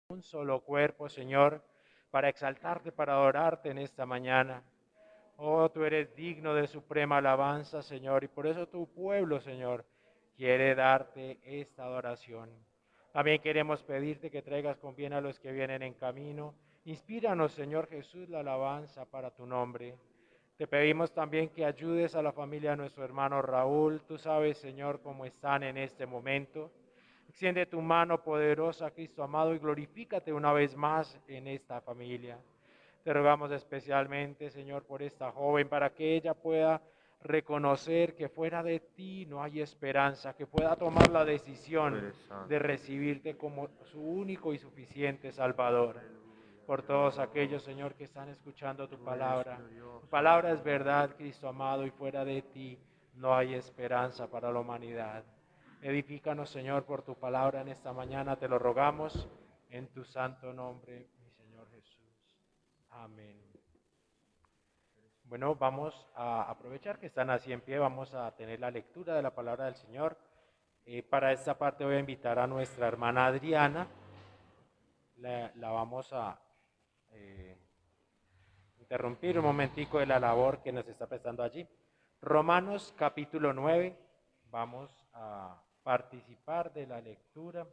un solo cuerpo, Señor, para exaltarte, para adorarte en esta mañana. Oh, tú eres digno de suprema alabanza, Señor, y por eso tu pueblo, Señor, quiere darte esta adoración. También queremos pedirte que traigas con bien a los que vienen en camino. Inspíranos, Señor Jesús, la alabanza para tu nombre. Te pedimos también que ayudes a la familia de nuestro hermano Raúl. Tú sabes, Señor, cómo están en este momento. Extiende tu mano poderosa, Cristo amado, y glorifícate una vez más en esta familia. Te rogamos especialmente, Señor, por esta joven, para que ella pueda reconocer que fuera de ti no hay esperanza, que pueda tomar la decisión de recibirte como su único y suficiente Salvador. Por todos aquellos, Señor, que están escuchando tu palabra. Tu palabra es verdad, Cristo amado, y fuera de ti no hay esperanza para la humanidad. Edifícanos, Señor, por tu palabra en esta mañana, te lo rogamos en tu santo nombre, mi Señor Jesús. Amén. Bueno, vamos a aprovechar que están así en pie, vamos a tener la lectura de la palabra del Señor. Para esta parte voy a invitar a nuestra hermana Adriana, la vamos a eh, interrumpir un momentico de la labor que nos está prestando allí. Romanos capítulo 9, vamos a participar de la lectura.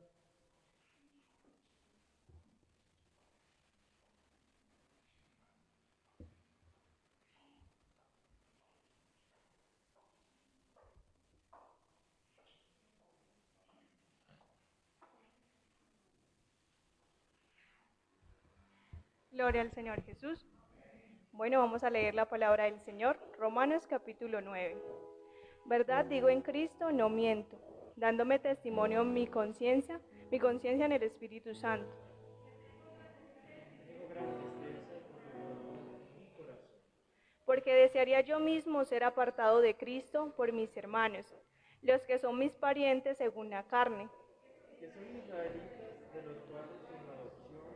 Gloria al Señor Jesús. Bueno, vamos a leer la palabra del Señor, Romanos capítulo 9. Verdad digo en Cristo, no miento, dándome testimonio mi conciencia en el Espíritu Santo. Porque desearía yo mismo ser apartado de Cristo por mis hermanos, los que son mis parientes según la carne, Que son israelitas, de los cuales en la adopción,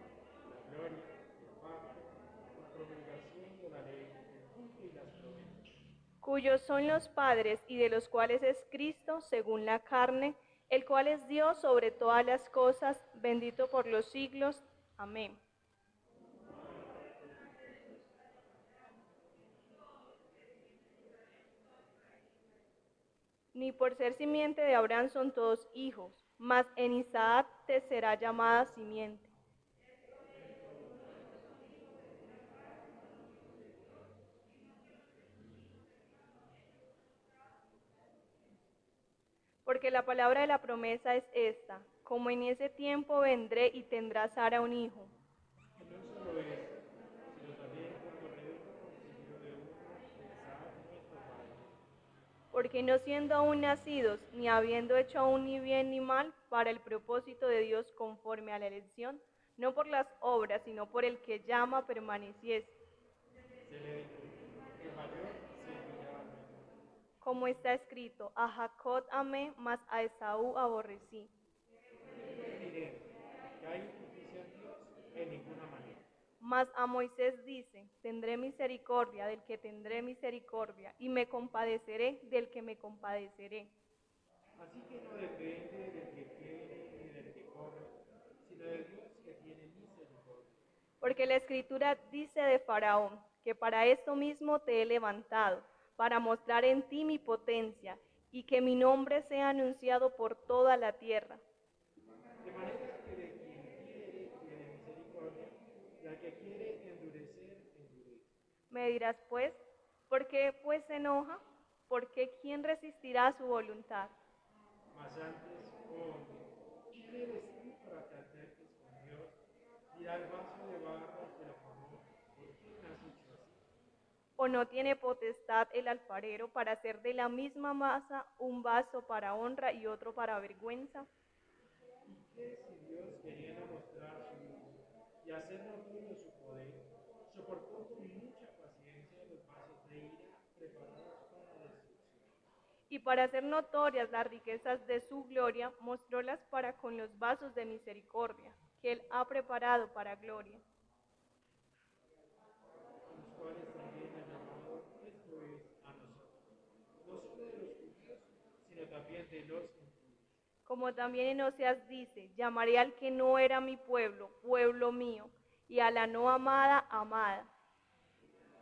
la gloria, el pacto, la promulgación de la ley, el culto y las promesas. cuyos son los padres y de los cuales es Cristo según la carne, el cual es Dios sobre todas las cosas, bendito por los siglos. Amén. Ni por ser simiente de Abraham son todos hijos, mas en Isaac te será llamada simiente. Porque la palabra de la promesa es esta: como en ese tiempo vendré y tendrá Sara un hijo. Que no solo es, sino también cuando Rebeca concibió de uno de Isaac nuestro padre. Porque no siendo aún nacidos, ni habiendo hecho aún ni bien ni mal, para el propósito de Dios conforme a la elección, no por las obras, sino por el que llama, permaneciese. Se le dijo, el mayor servirá al menor. Como está escrito: a Jacob amé, mas a Esaú aborrecí. ¿Qué pues diré? ¿Que hay injusticia en Dios? En ninguna manera. Mas a Moisés dice: tendré misericordia del que tendré misericordia, y me compadeceré del que me compadeceré. Así que no depende del que quiere ni del que corre, sino de Dios que tiene misericordia. Porque la escritura dice de Faraón, que para esto mismo te he levantado, para mostrar en ti mi potencia, y que mi nombre sea anunciado por toda la tierra. De manera que de quien quiere tiene misericordia, y al que quiere endurecer, endurece. Me dirás pues: ¿por qué pues se enoja? ¿Por qué quién resistirá a su voluntad? Mas antes, oh hombre, ¿quién eres tú para que alterques con Dios? Dirá el vaso de barro que lo formó, ¿por qué me has hecho así? ¿O no tiene potestad el alfarero para hacer de la misma masa un vaso para honra y otro para vergüenza? ¿Y qué si Dios, queriendo mostrar su uso y hacer notorio su poder, soportó con mucha paciencia los vasos de ira preparados para destrucción? Y para hacer notorias las riquezas de su gloria, mostrólas para con los vasos de misericordia, que él ha preparado para gloria. A los cuales también ha llamado, esto es, a nosotros, no solo de los judíos, sino también de los gentiles. Como también en Oseas dice, llamaré al que no era mi pueblo, pueblo mío, y a la no amada, amada.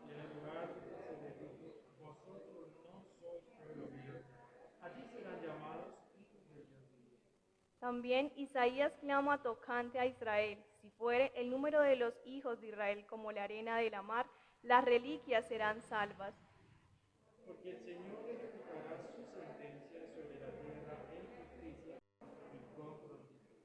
Y en el lugar se les dijo, vosotros no sois pueblo mío, allí serán llamados hijos del Dios viviente. También Isaías clama tocante a Israel, si fuere el número de los hijos de Israel como la arena de la mar, las reliquias serán salvas. Porque el Señor ejecutará su sentencia sobre la tierra en justicia y con prontitud.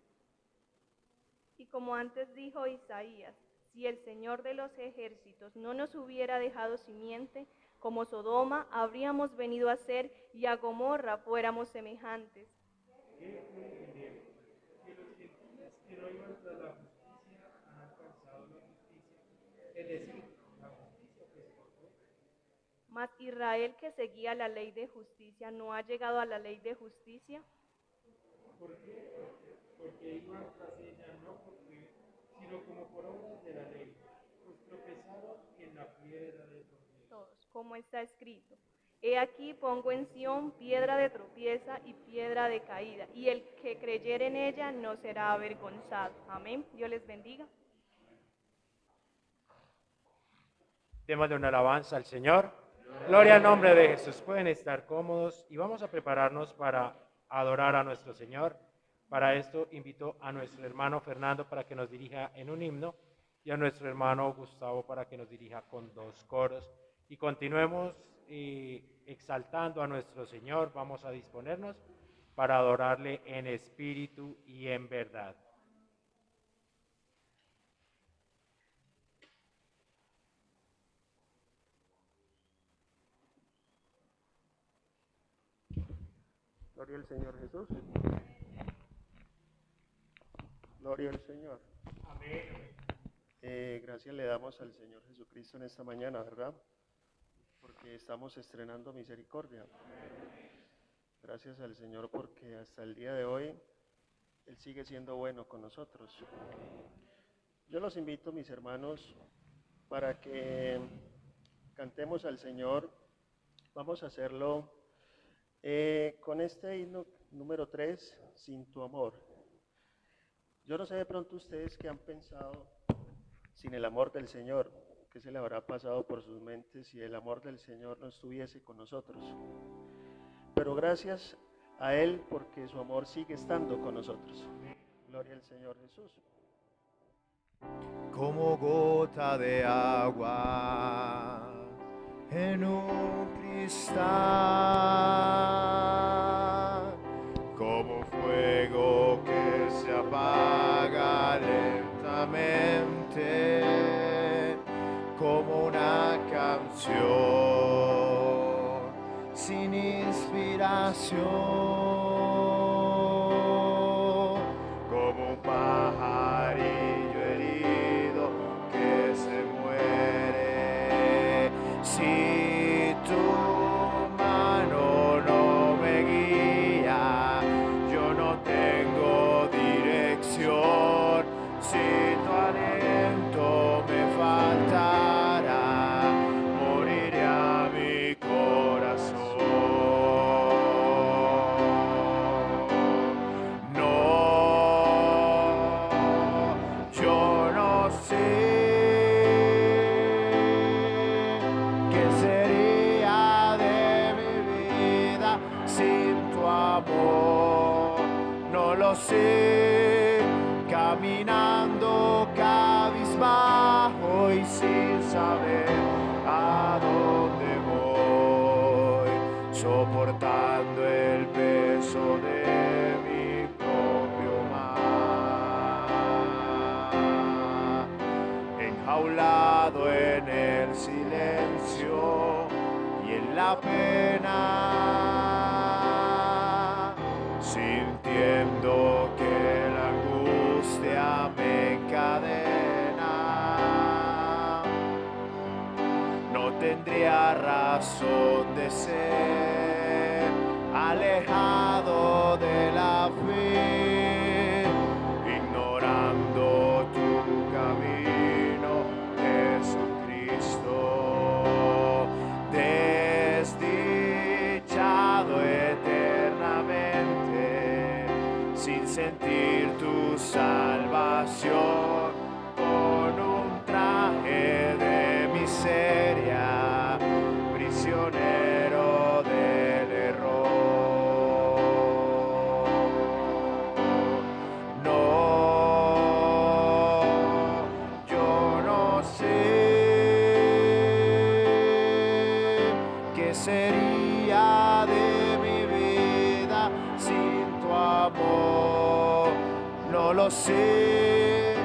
Y como antes dijo Isaías, si el Señor de los ejércitos no nos hubiera dejado simiente, como Sodoma habríamos venido a ser y a Gomorra fuéramos semejantes. ¿Qué pues diremos? Que los gentiles que no iban tras la justicia han alcanzado la justicia, es decir, la justicia que es por fe. Mas Israel que seguía la ley de justicia no ha llegado a la ley de justicia. ¿Por qué? Porque iban tras ella no por fe, sino como por obras de la ley, pues tropezaron en la piedra de tropiezo. Todos, como está escrito. He aquí pongo en Sión piedra de tropieza y piedra de caída, y el que creyere en ella no será avergonzado. Amén. Dios les bendiga. Démosle una alabanza al Señor. Gloria al nombre de Jesús. Pueden estar cómodos y vamos a prepararnos para adorar a nuestro Señor. Para esto invito a nuestro hermano Fernando para que nos dirija en un himno y a nuestro hermano Gustavo para que nos dirija con 2 coros. Y continuemos exaltando a nuestro Señor. Vamos a disponernos para adorarle en espíritu y en verdad. Gloria al Señor Jesús. Gloria al Señor. Amén. Gracias le damos al Señor Jesucristo en esta mañana, ¿verdad? Porque estamos estrenando misericordia. Gracias al Señor porque hasta el día de hoy Él sigue siendo bueno con nosotros. Yo los invito, mis hermanos, para que cantemos al Señor. Vamos a hacerlo con este himno número 3, Sin tu amor. Yo no sé de pronto ustedes qué han pensado sin el amor del Señor, qué se le habrá pasado por sus mentes si el amor del Señor no estuviese con nosotros. Pero gracias a Él porque su amor sigue estando con nosotros. Gloria al Señor Jesús. Como gota de agua en un cristal, como fuego que se apaga lentamente, como una canción sin inspiración, como un pajarillo herido que se muere. Si tu mano no me guía, yo no tengo dirección. Si tu aliento me faltara, moriré a mi corazón. No, yo no sé qué sería de mi vida sin tu amor. No lo sé, caminando cabizbajo y sin saber a dónde voy, soportando el peso de mi propio mal, enjaulado en el silencio y en la pena, sintiendo que la angustia me encadena. No tendría razón de ser alejado de la fe, ignorando tu camino, Jesucristo, desdichado eternamente, sería de mi vida sin tu amor? No lo sé,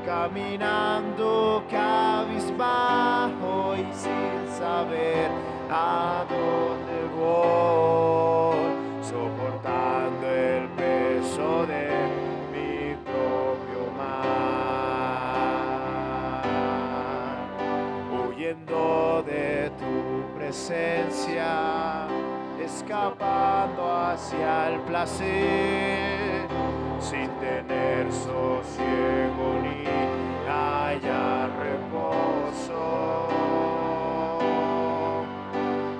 caminando cabizbajo y sin saber a dónde voy, soportando el peso de mi propio mal, huyendo de tu presencia, escapando hacia el placer, sin tener sosiego ni hallar reposo.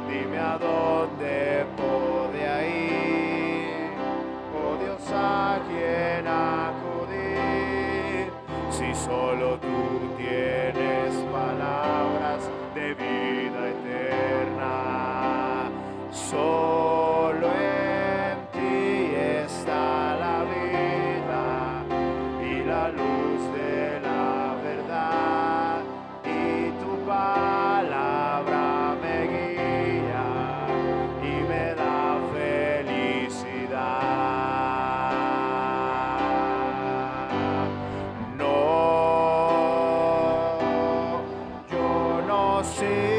Dime a dónde podría ir, oh Dios, a quién acudir, si solo tú tienes palabras de vida eterna. Solo en ti está la vida y la luz de la verdad, y tu palabra me guía y me da felicidad. No, yo no sé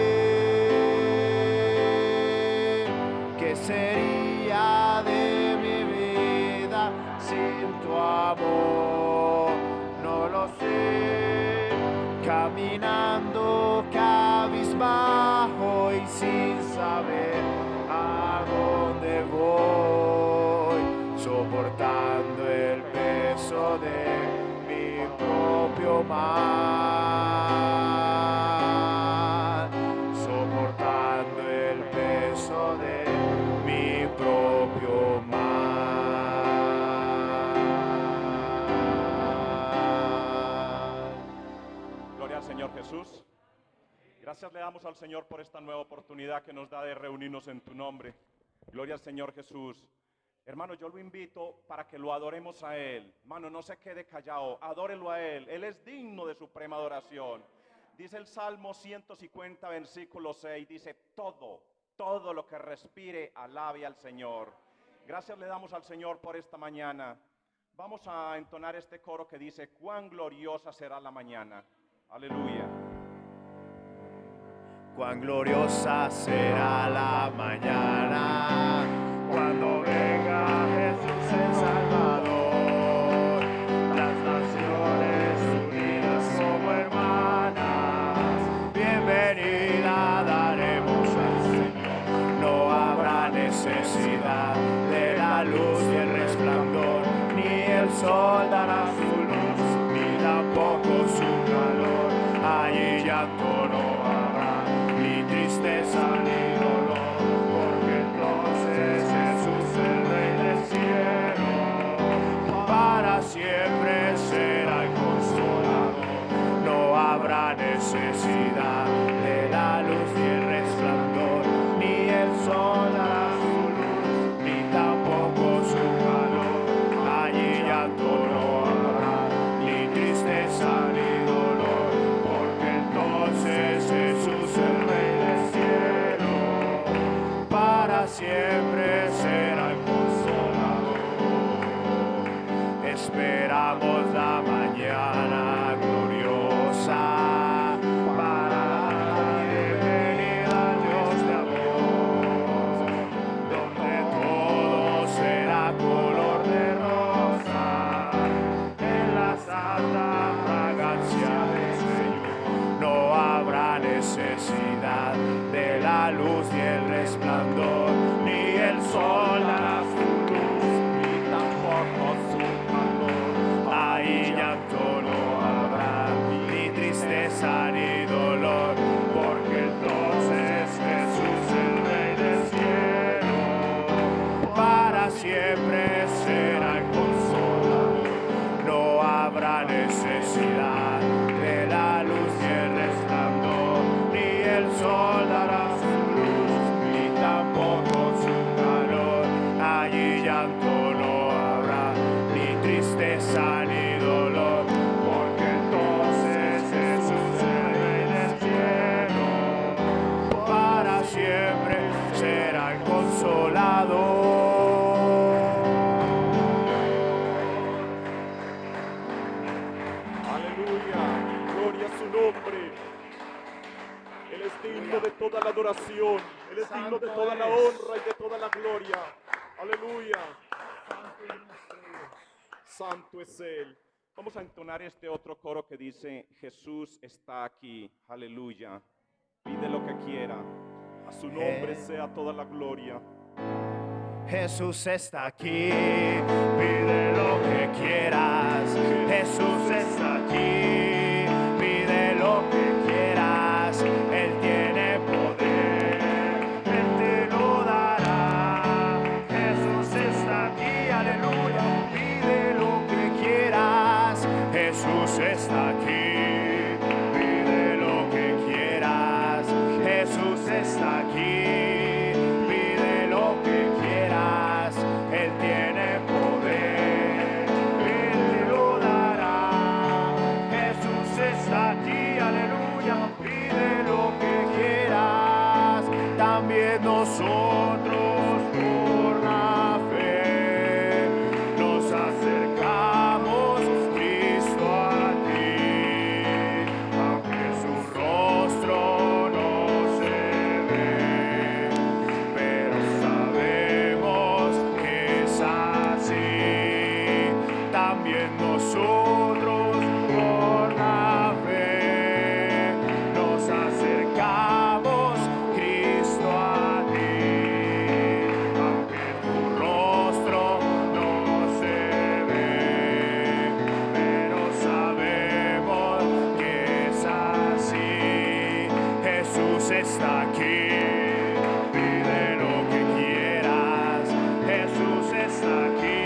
qué sería de mi vida sin tu amor. No lo sé, caminando cabizbajo y sin saber a dónde voy, soportando el peso de mi propio mal, soportando el peso de mi propio mal. Gloria al Señor Jesús. Gracias le damos al Señor por esta nueva oportunidad que nos da de reunirnos en tu nombre. Gloria al Señor Jesús. Hermano, yo lo invito para que lo adoremos a Él. Hermano, no se quede callado, adórelo a Él. Él es digno de suprema adoración. Dice el Salmo 150, versículo 6, dice, todo lo que respire, alabe al Señor. Gracias le damos al Señor por esta mañana. Vamos a entonar este coro que dice, cuán gloriosa será la mañana. Aleluya. Cuán gloriosa será la mañana cuando venga Jesús el Salvador, las naciones unidas como hermanas, bienvenida daremos al Señor. No habrá necesidad de la luz y el resplandor, ni el sol dará su luz, ni tampoco su calor. Allí llanto no habrá, ni tristeza ni dolor, porque entonces Jesús el Rey del cielo para siempre será el consolador. No habrá necesidad de la luz ni el resplandor, ni el sol dará su luz, ni tampoco su calor. Allí llanto no habrá, ni tristeza ni dolor, porque entonces Jesús el Rey del cielo para siempre será el consolador. Espera su nombre. Él es digno de toda la adoración. Él es digno de toda la honra y de toda la gloria. Aleluya. Santo es Él. Vamos a entonar este otro coro que dice: Jesús está aquí. Aleluya. Pide lo que quiera. A su nombre sea toda la gloria. Jesús está aquí, pide lo que quieras. Jesús está aquí, pide lo que quieras. Él tiene poder, Él te lo dará. Jesús está aquí, aleluya, pide lo que quieras. Jesús está aquí, pide lo que quieras. Jesús está aquí. Él tiene poder, Él te lo dará. Jesús está aquí, aleluya, pide lo que quieras. También nosotros por la fe nos acercamos, Cristo, a ti, aunque su rostro no se ve, pero sabemos que es así. También nosotros por la fe nos acercamos, Cristo, a ti, aunque tu rostro no se ve, pero sabemos que es así. Jesús está aquí, pide lo que quieras. Jesús está aquí,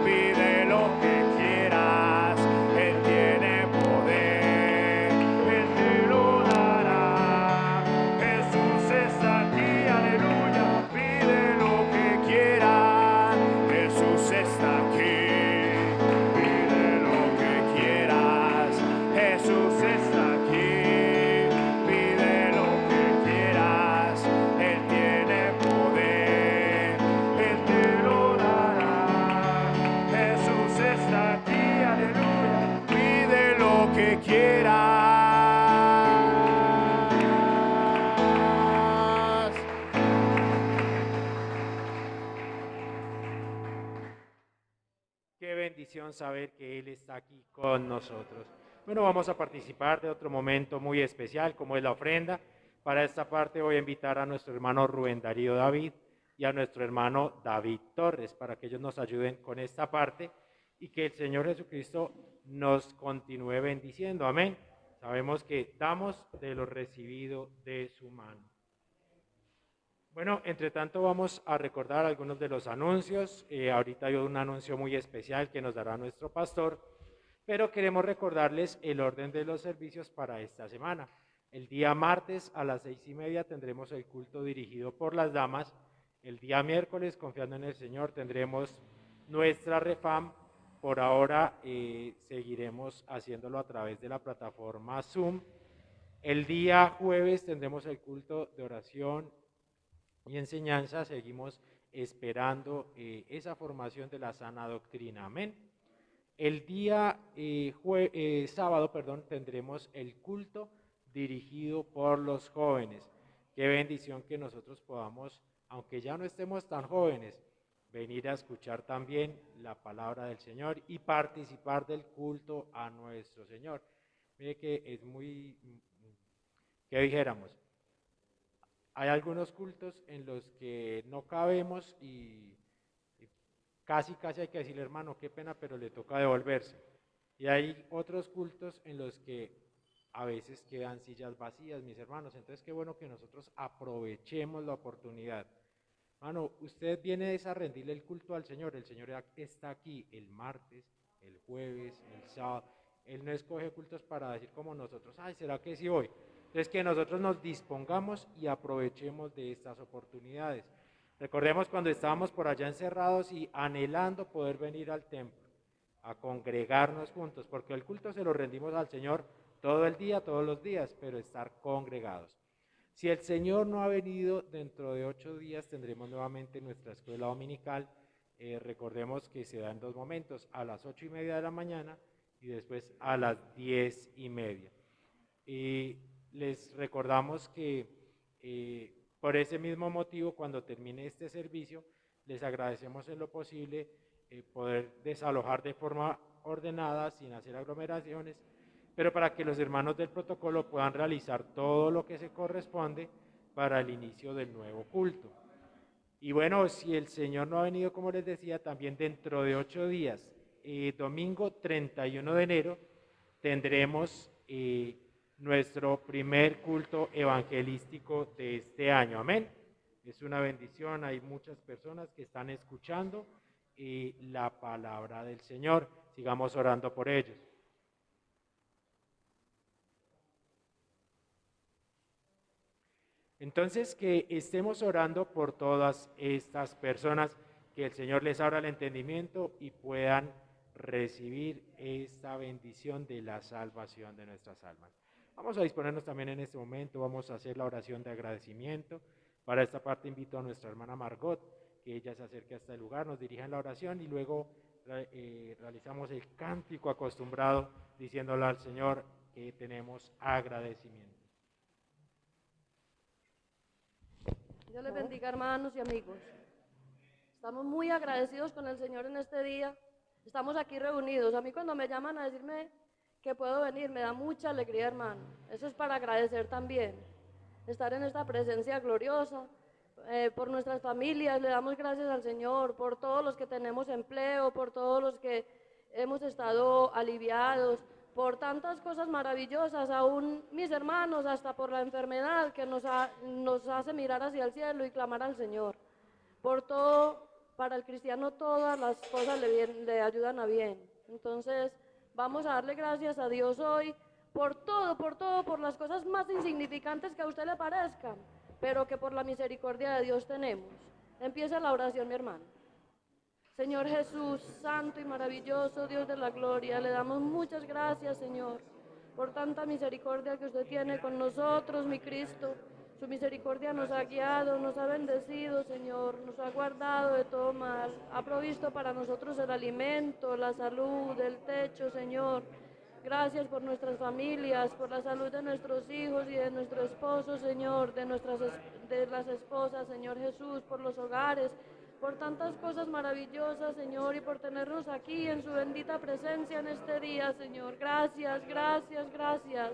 pide lo que quieras. Él tiene poder, Él te lo dará. Jesús está aquí, aleluya, pide lo que quieras. Jesús está aquí, pide lo que quieras. Jesús está aquí, pide lo que quieras. Él tiene poder, Él te lo dará. Jesús está aquí, aleluya, pide lo que quieras. Qué bendición saber que Él está aquí con nosotros. Bueno, vamos a participar de otro momento muy especial, como es la ofrenda. Para esta parte voy a invitar a nuestro hermano Rubén Darío David y a nuestro hermano David Torres para que ellos nos ayuden con esta parte y que el Señor Jesucristo nos continúe bendiciendo. Amén. Sabemos que damos de lo recibido de su mano. Bueno, entre tanto vamos a recordar algunos de los anuncios. Ahorita hay un anuncio muy especial que nos dará nuestro pastor, pero queremos recordarles el orden de los servicios para esta semana. El día martes a las 6:30 tendremos el culto dirigido por las damas. El día miércoles, confiando en el Señor, tendremos nuestra refam. Por ahora seguiremos haciéndolo a través de la plataforma Zoom. El día jueves tendremos el culto de oración y enseñanza. Seguimos esperando esa formación de la sana doctrina. Amén. El día sábado, tendremos el culto dirigido por los jóvenes. Qué bendición que nosotros podamos, aunque ya no estemos tan jóvenes, venir a escuchar también la palabra del Señor y participar del culto a nuestro Señor. Mire que es muy, ¿qué dijéramos? Hay algunos cultos en los que no cabemos y casi hay que decirle, hermano, qué pena, pero le toca devolverse. Y hay otros cultos en los que a veces quedan sillas vacías, mis hermanos. Entonces, qué bueno que nosotros aprovechemos la oportunidad. Hermano, usted viene a rendirle el culto al Señor. El Señor está aquí el martes, el jueves, el sábado. Él no escoge cultos para decir como nosotros, ay, ¿será que sí voy? Entonces, que nosotros nos dispongamos y aprovechemos de estas oportunidades. Recordemos cuando estábamos por allá encerrados y anhelando poder venir al templo, a congregarnos juntos, porque el culto se lo rendimos al Señor todo el día, todos los días, pero estar congregados. Si el Señor no ha venido, dentro de 8 días tendremos nuevamente nuestra escuela dominical. Recordemos que se da en 2 momentos, a las 8:30 de la mañana y después a las 10:30. Les recordamos que por ese mismo motivo, cuando termine este servicio, les agradecemos en lo posible poder desalojar de forma ordenada, sin hacer aglomeraciones, pero para que los hermanos del protocolo puedan realizar todo lo que se corresponde para el inicio del nuevo culto. Y bueno, si el Señor no ha venido, como les decía, también dentro de 8 días, domingo 31 de enero, tendremos nuestro primer culto evangelístico de este año. Amén. Es una bendición, hay muchas personas que están escuchando la palabra del Señor. Sigamos orando por ellos. Entonces, que estemos orando por todas estas personas, que el Señor les abra el entendimiento y puedan recibir esta bendición de la salvación de nuestras almas. Vamos a disponernos también en este momento, vamos a hacer la oración de agradecimiento. Para esta parte invito a nuestra hermana Margot, que ella se acerque a este lugar, nos dirija en la oración y luego realizamos el cántico acostumbrado diciéndole al Señor que tenemos agradecimiento. Dios les bendiga, hermanos y amigos. Estamos muy agradecidos con el Señor en este día. Estamos aquí reunidos. A mí cuando me llaman a decirme que puedo venir, me da mucha alegría, hermano. Eso es para agradecer también. Estar en esta presencia gloriosa. Por nuestras familias, le damos gracias al Señor, por todos los que tenemos empleo, por todos los que hemos estado aliviados, por tantas cosas maravillosas, aún mis hermanos, hasta por la enfermedad que nos hace mirar hacia el cielo y clamar al Señor. Por todo, para el cristiano todas las cosas le ayudan a bien. Entonces, vamos a darle gracias a Dios hoy por todo, por las cosas más insignificantes que a usted le parezcan, pero que por la misericordia de Dios tenemos. Empieza la oración, mi hermano. Señor Jesús, santo y maravilloso, Dios de la gloria, le damos muchas gracias, Señor, por tanta misericordia que usted tiene con nosotros, mi Cristo. Su misericordia nos ha guiado, nos ha bendecido, Señor, nos ha guardado de todo mal, ha provisto para nosotros el alimento, la salud, el techo, Señor. Gracias por nuestras familias, por la salud de nuestros hijos y de nuestro esposo, Señor, de las esposas, Señor Jesús, por los hogares, por tantas cosas maravillosas, Señor, y por tenernos aquí en su bendita presencia en este día, Señor. Gracias, gracias, gracias.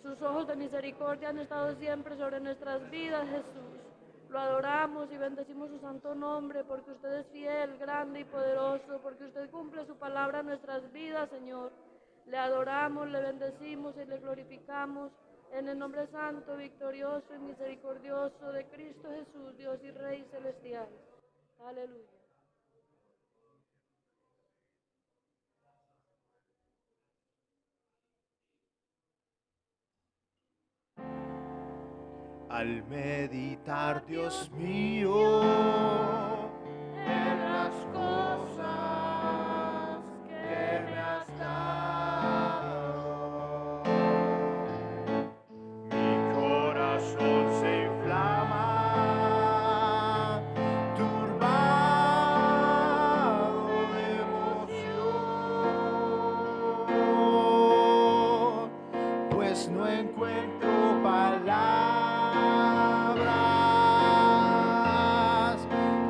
Sus ojos de misericordia han estado siempre sobre nuestras vidas, Jesús. Lo adoramos y bendecimos su santo nombre, porque usted es fiel, grande y poderoso, porque usted cumple su palabra en nuestras vidas, Señor. Le adoramos, le bendecimos y le glorificamos en el nombre santo, victorioso y misericordioso de Cristo Jesús, Dios y Rey celestial. Aleluya. Al meditar, Dios mío, en las cosas que me has dado, mi corazón se inflama, turbado de emoción, pues no encuentro palabras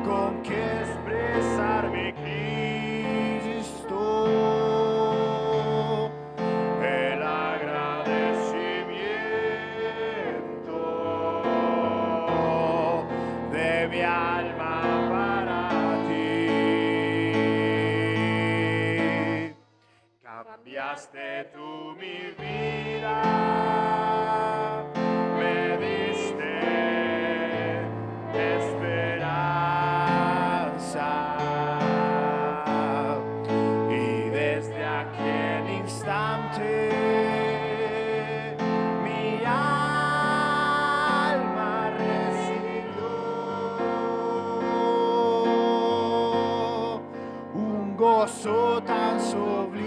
con que expresar mi Cristo, el agradecimiento de mi alma para ti. Cambiaste tú mi vida, me diste esperanza, y desde aquel instante mi alma recibió un gozo tan sublime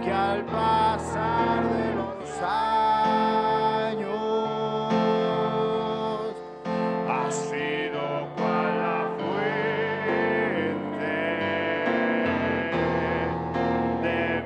que al pasar de los años ha sido cual la fuente de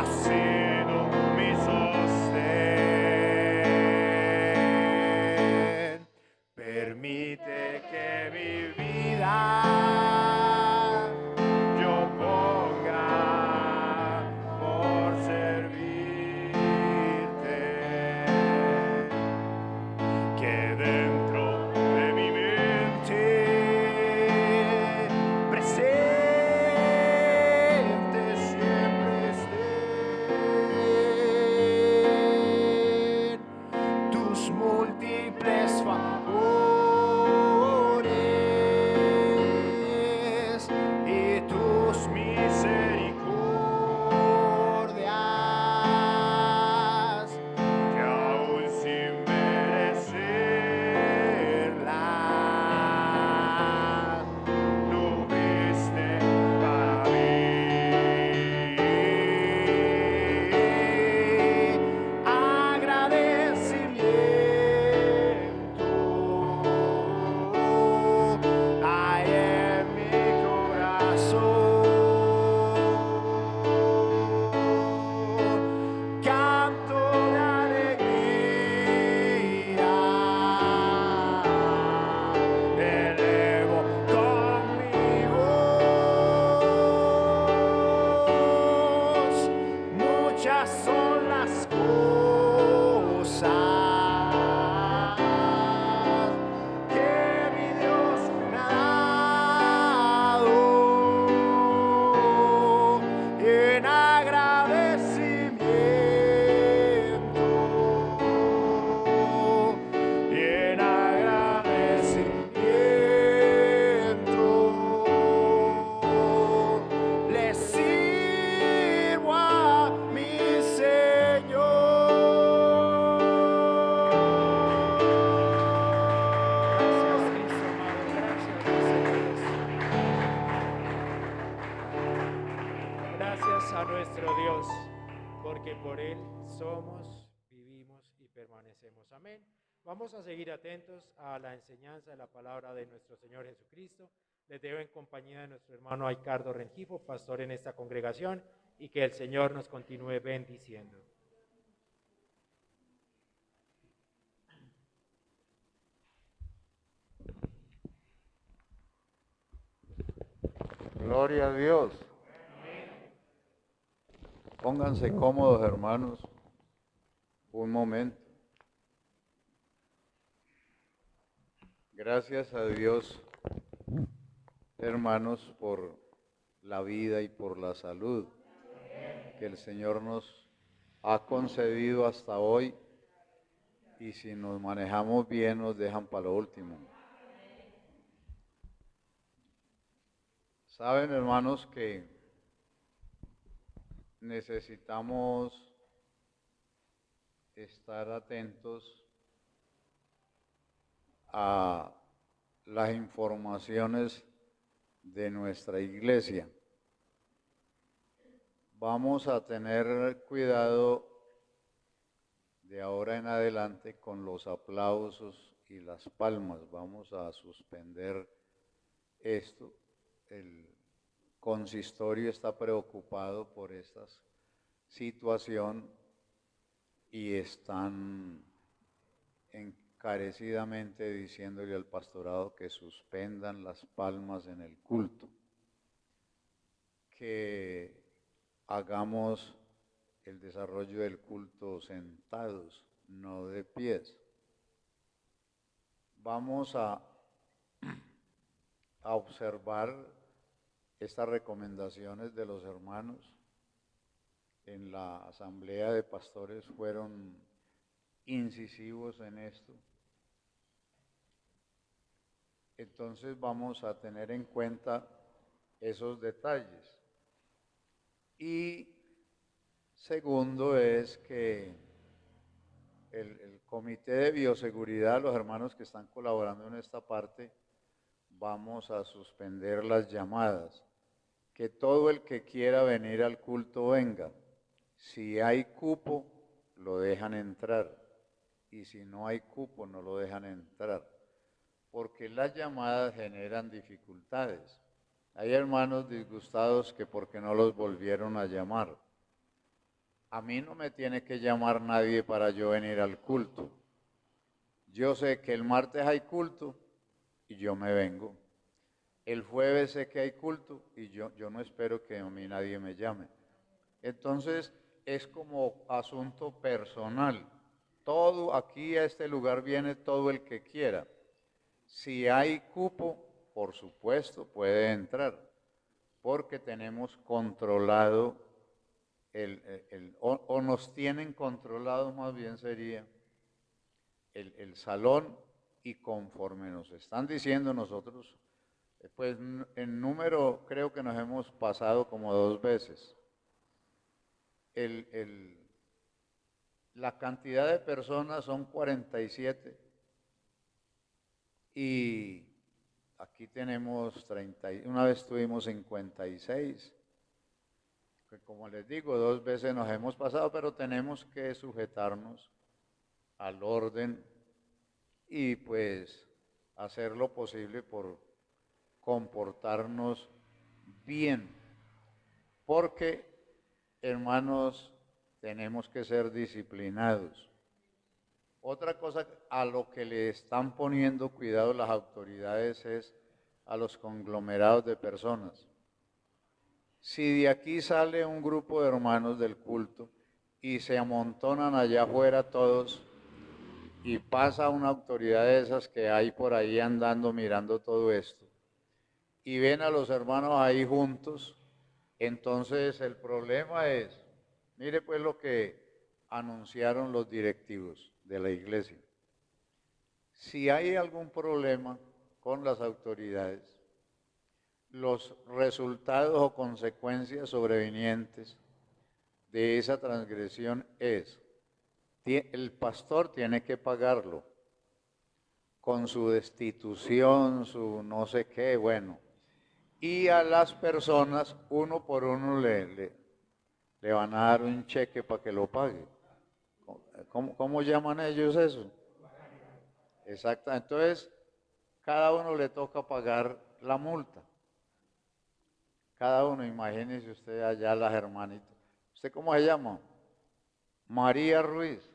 has sido mi sostén. Permite que mi vida yo ponga por servirte, que dentro de mi mente presente siempre estén tus múltiples favores y tus misericordias, que aún sin merecerlas tuviste para mí. Agradecimiento hay en mi corazón, canto de alegría, elevo con mi voz. Muchas son las cosas que mi Dios me ha dado, y en agradecimiento, y en agradecimiento le sirvo a mi Señor. Gracias a nuestro Dios, porque por Él somos, vivimos y permanecemos. Amén. Vamos a seguir atentos a la enseñanza de la palabra de nuestro Señor Jesucristo. Les dejo en compañía de nuestro hermano Aicardo Rengifo, pastor en esta congregación, y que el Señor nos continúe bendiciendo. Gloria a Dios. Pónganse cómodos, hermanos, un momento. Gracias a Dios, hermanos, por la vida y por la salud que el Señor nos ha concedido hasta hoy, y si nos manejamos bien nos dejan para lo último. Saben, hermanos, que necesitamos estar atentos a las informaciones de nuestra iglesia. Vamos a tener cuidado de ahora en adelante con los aplausos y las palmas. Vamos a suspender esto. El consistorio está preocupado por esta situación y están encarecidamente diciéndole al pastorado que suspendan las palmas en el culto, que hagamos el desarrollo del culto sentados, no de pies. Vamos a observar estas recomendaciones de los hermanos. En la asamblea de pastores fueron incisivos en esto. Entonces vamos a tener en cuenta esos detalles. Y segundo es que el comité de bioseguridad, los hermanos que están colaborando en esta parte, vamos a suspender las llamadas. Que todo el que quiera venir al culto venga. Si hay cupo, lo dejan entrar. Y si no hay cupo, no lo dejan entrar. Porque las llamadas generan dificultades. Hay hermanos disgustados que porque no los volvieron a llamar. a mí no me tiene que llamar nadie para yo venir al culto. Yo sé que el martes hay culto y yo me vengo. El jueves sé que hay culto y yo no espero que a mí nadie me llame. Entonces es como asunto personal. Todo aquí a este lugar viene todo el que quiera. Si hay cupo, por supuesto, puede entrar, porque tenemos controlado o nos tienen controlado, más bien sería el salón, y conforme nos están diciendo nosotros, pues en número creo que nos hemos pasado como 2 veces. La cantidad de personas son 47 y aquí tenemos 30, una vez tuvimos 56, que como les digo, 2 veces nos hemos pasado, pero tenemos que sujetarnos al orden y pues hacer lo posible por comportarnos bien, porque, hermanos, tenemos que ser disciplinados. Otra cosa a lo que le están poniendo cuidado las autoridades es a los conglomerados de personas. Si de aquí sale un grupo de hermanos del culto y se amontonan allá afuera todos y pasa una autoridad de esas que hay por ahí andando mirando todo esto y ven a los hermanos ahí juntos, entonces el problema es, mire pues lo que anunciaron los directivos de la iglesia. Si hay algún problema con las autoridades, los resultados o consecuencias sobrevinientes de esa transgresión es, el pastor tiene que pagarlo con su destitución, su no sé qué, bueno, y a las personas uno por uno le van a dar un cheque para que lo pague. ¿Cómo llaman ellos eso? Exacto. Entonces, cada uno le toca pagar la multa. Cada uno, imagínese usted allá las hermanitas. ¿Usted cómo se llama? María Ruiz.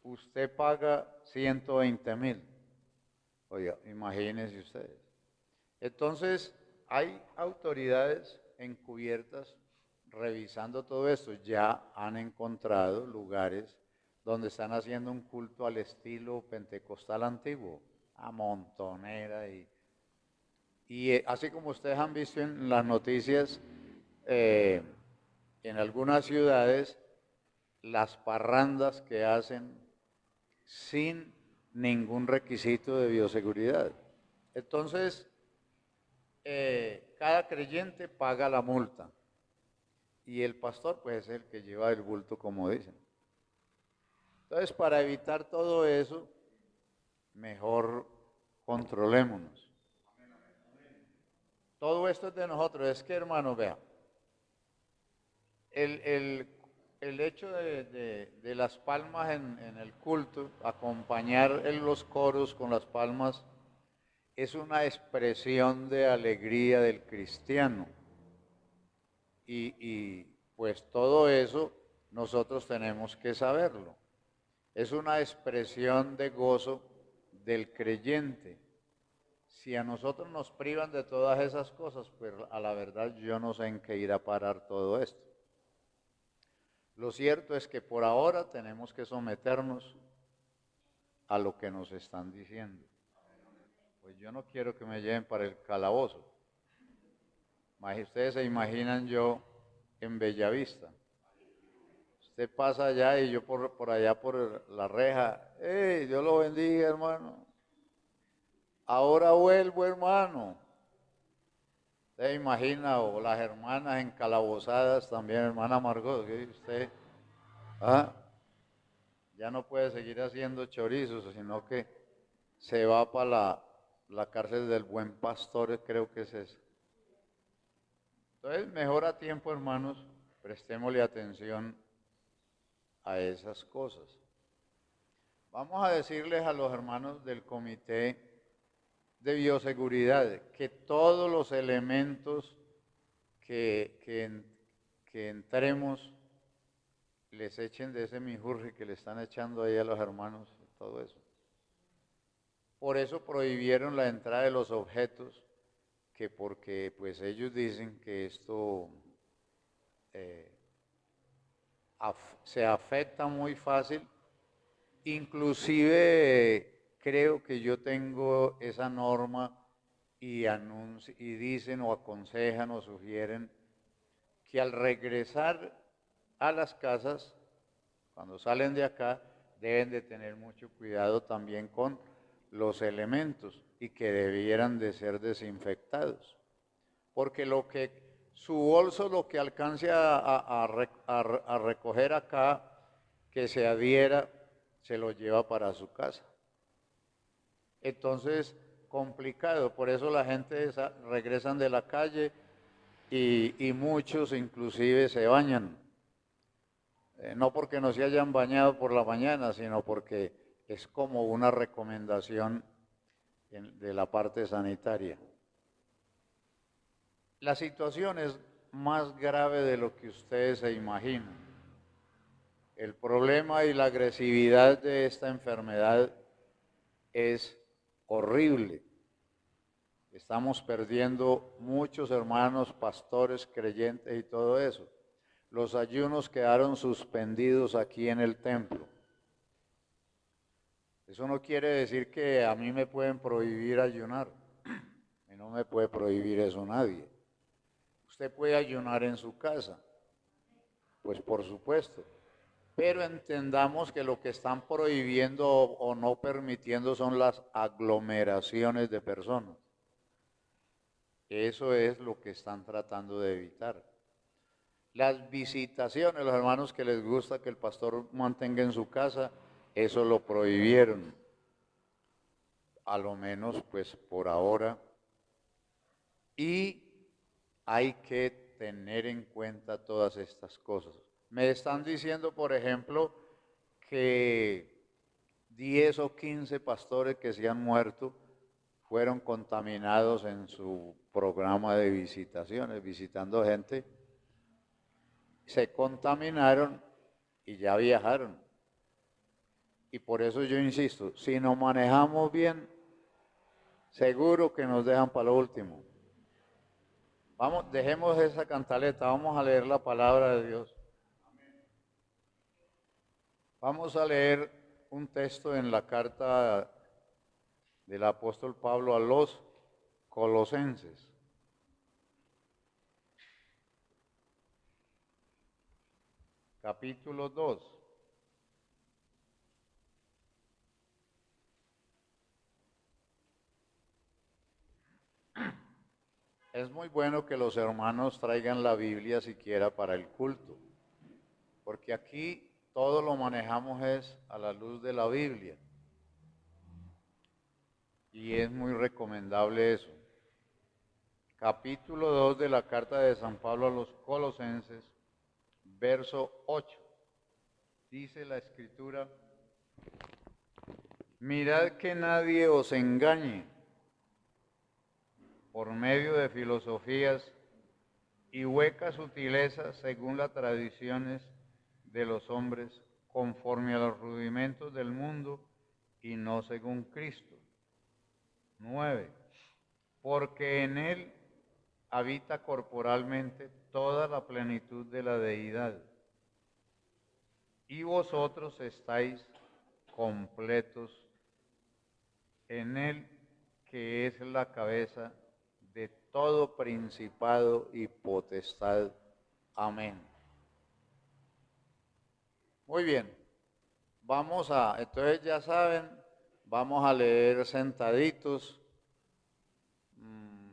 Usted paga 120,000. Oiga, imagínense ustedes. Entonces, hay autoridades encubiertas revisando todo esto. Ya han encontrado lugares donde están haciendo un culto al estilo pentecostal antiguo, a montonera y así como ustedes han visto en las noticias, en algunas ciudades, las parrandas que hacen sin ningún requisito de bioseguridad. Entonces, cada creyente paga la multa y el pastor pues es el que lleva el bulto, como dicen. Entonces, para evitar todo eso, mejor controlémonos. Todo esto es de nosotros. Es que, hermano, vea, el hecho de las palmas en el culto, acompañar en los coros con las palmas, es una expresión de alegría del cristiano. Y pues todo eso nosotros tenemos que saberlo. Es una expresión de gozo del creyente. Si a nosotros nos privan de todas esas cosas, pues a la verdad yo no sé en qué irá a parar todo esto. Lo cierto es que por ahora tenemos que someternos a lo que nos están diciendo. Pues yo no quiero que me lleven para el calabozo. Ustedes se imaginan yo en Bellavista. Usted pasa allá y yo por allá por la reja. ¡Ey, Dios lo bendiga, hermano! Ahora vuelvo, hermano. Usted imagina, o las hermanas encalabozadas también, hermana Margot, que usted ya no puede seguir haciendo chorizos, sino que se va para la cárcel del Buen Pastor, creo que es eso. Entonces, mejor a tiempo, hermanos, prestémosle atención a esas cosas. Vamos a decirles a los hermanos del comité de bioseguridad que todos los elementos que entremos les echen de ese minjurje que le están echando ahí a los hermanos, todo eso. Por eso prohibieron la entrada de los objetos, que porque pues ellos dicen que esto se afecta muy fácil. Inclusive creo que yo tengo esa norma y dicen o aconsejan o sugieren que al regresar a las casas, cuando salen de acá, deben de tener mucho cuidado también con los elementos y que debieran de ser desinfectados. Porque su bolso, lo que alcance a recoger acá, que se adhiera, se lo lleva para su casa. Entonces, complicado, por eso la gente regresan de la calle y muchos inclusive se bañan. No porque no se hayan bañado por la mañana, sino porque es como una recomendación de la parte sanitaria. La situación es más grave de lo que ustedes se imaginan. El problema y la agresividad de esta enfermedad es horrible. Estamos perdiendo muchos hermanos, pastores, creyentes y todo eso. Los ayunos quedaron suspendidos aquí en el templo. Eso no quiere decir que a mí me pueden prohibir ayunar. Y no me puede prohibir eso nadie. Usted puede ayunar en su casa, pues por supuesto. Pero entendamos que lo que están prohibiendo o no permitiendo son las aglomeraciones de personas. Eso es lo que están tratando de evitar. Las visitaciones, los hermanos que les gusta que el pastor mantenga en su casa, eso lo prohibieron. A lo menos pues por ahora. Y hay que tener en cuenta todas estas cosas. Me están diciendo, por ejemplo, que 10 o 15 pastores que se han muerto fueron contaminados en su programa de visitaciones, visitando gente. Se contaminaron y ya viajaron. Y por eso yo insisto, si nos manejamos bien, seguro que nos dejan para lo último. Vamos, dejemos esa cantaleta, vamos a leer la palabra de Dios. Vamos a leer un texto en la carta del apóstol Pablo a los Colosenses. Capítulo 2. Es muy bueno que los hermanos traigan la Biblia siquiera para el culto, porque aquí todo lo manejamos es a la luz de la Biblia. Y es muy recomendable eso. Capítulo 2 de la carta de San Pablo a los Colosenses, verso 8. Dice la Escritura: mirad que nadie os engañe por medio de filosofías y huecas sutilezas según las tradiciones de los hombres, conforme a los rudimentos del mundo y no según Cristo. 9. Porque en él habita corporalmente toda la plenitud de la deidad, y vosotros estáis completos en él, que es la cabeza de todo principado y potestad. Amén. Muy bien, entonces ya saben, vamos a leer sentaditos.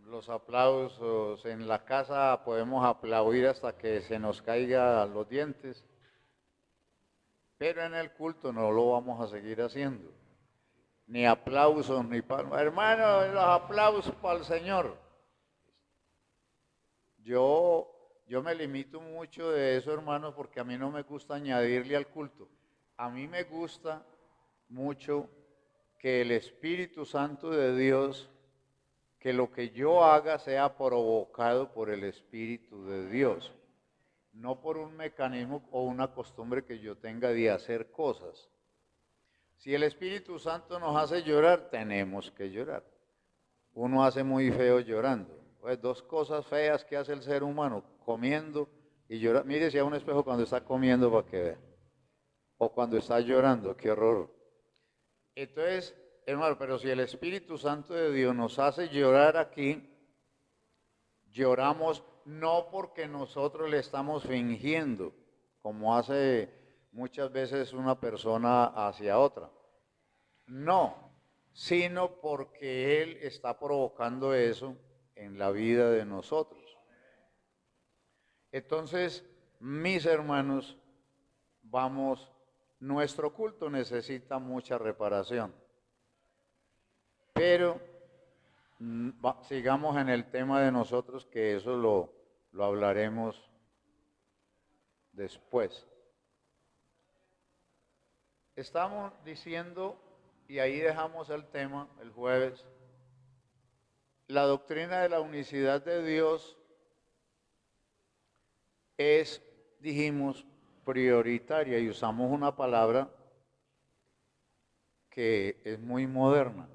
Los aplausos en la casa podemos aplaudir hasta que se nos caigan los dientes, pero en el culto no lo vamos a seguir haciendo. Ni aplausos ni palmas. Hermano, los aplausos para el Señor. Yo me limito mucho de eso, hermanos, porque a mí no me gusta añadirle al culto. A mí me gusta mucho que el Espíritu Santo de Dios, que lo que yo haga sea provocado por el Espíritu de Dios. no por un mecanismo o una costumbre que yo tenga de hacer cosas. Si el Espíritu Santo nos hace llorar, tenemos que llorar. Uno hace muy feo llorando. Pues dos cosas feas que hace el ser humano, comiendo y llorar. Mírese a un espejo cuando está comiendo para que vea. O cuando está llorando, qué horror. Entonces, hermano, pero si el Espíritu Santo de Dios nos hace llorar aquí, lloramos no porque nosotros le estamos fingiendo, como hace muchas veces una persona hacia otra. No, sino porque Él está provocando eso en la vida de nosotros. Entonces, mis hermanos, nuestro culto necesita mucha reparación. Pero sigamos en el tema de nosotros, que eso lo hablaremos después. Estamos diciendo, y ahí dejamos el tema el jueves, la doctrina de la unicidad de Dios es, dijimos, prioritaria, y usamos una palabra que es muy moderna.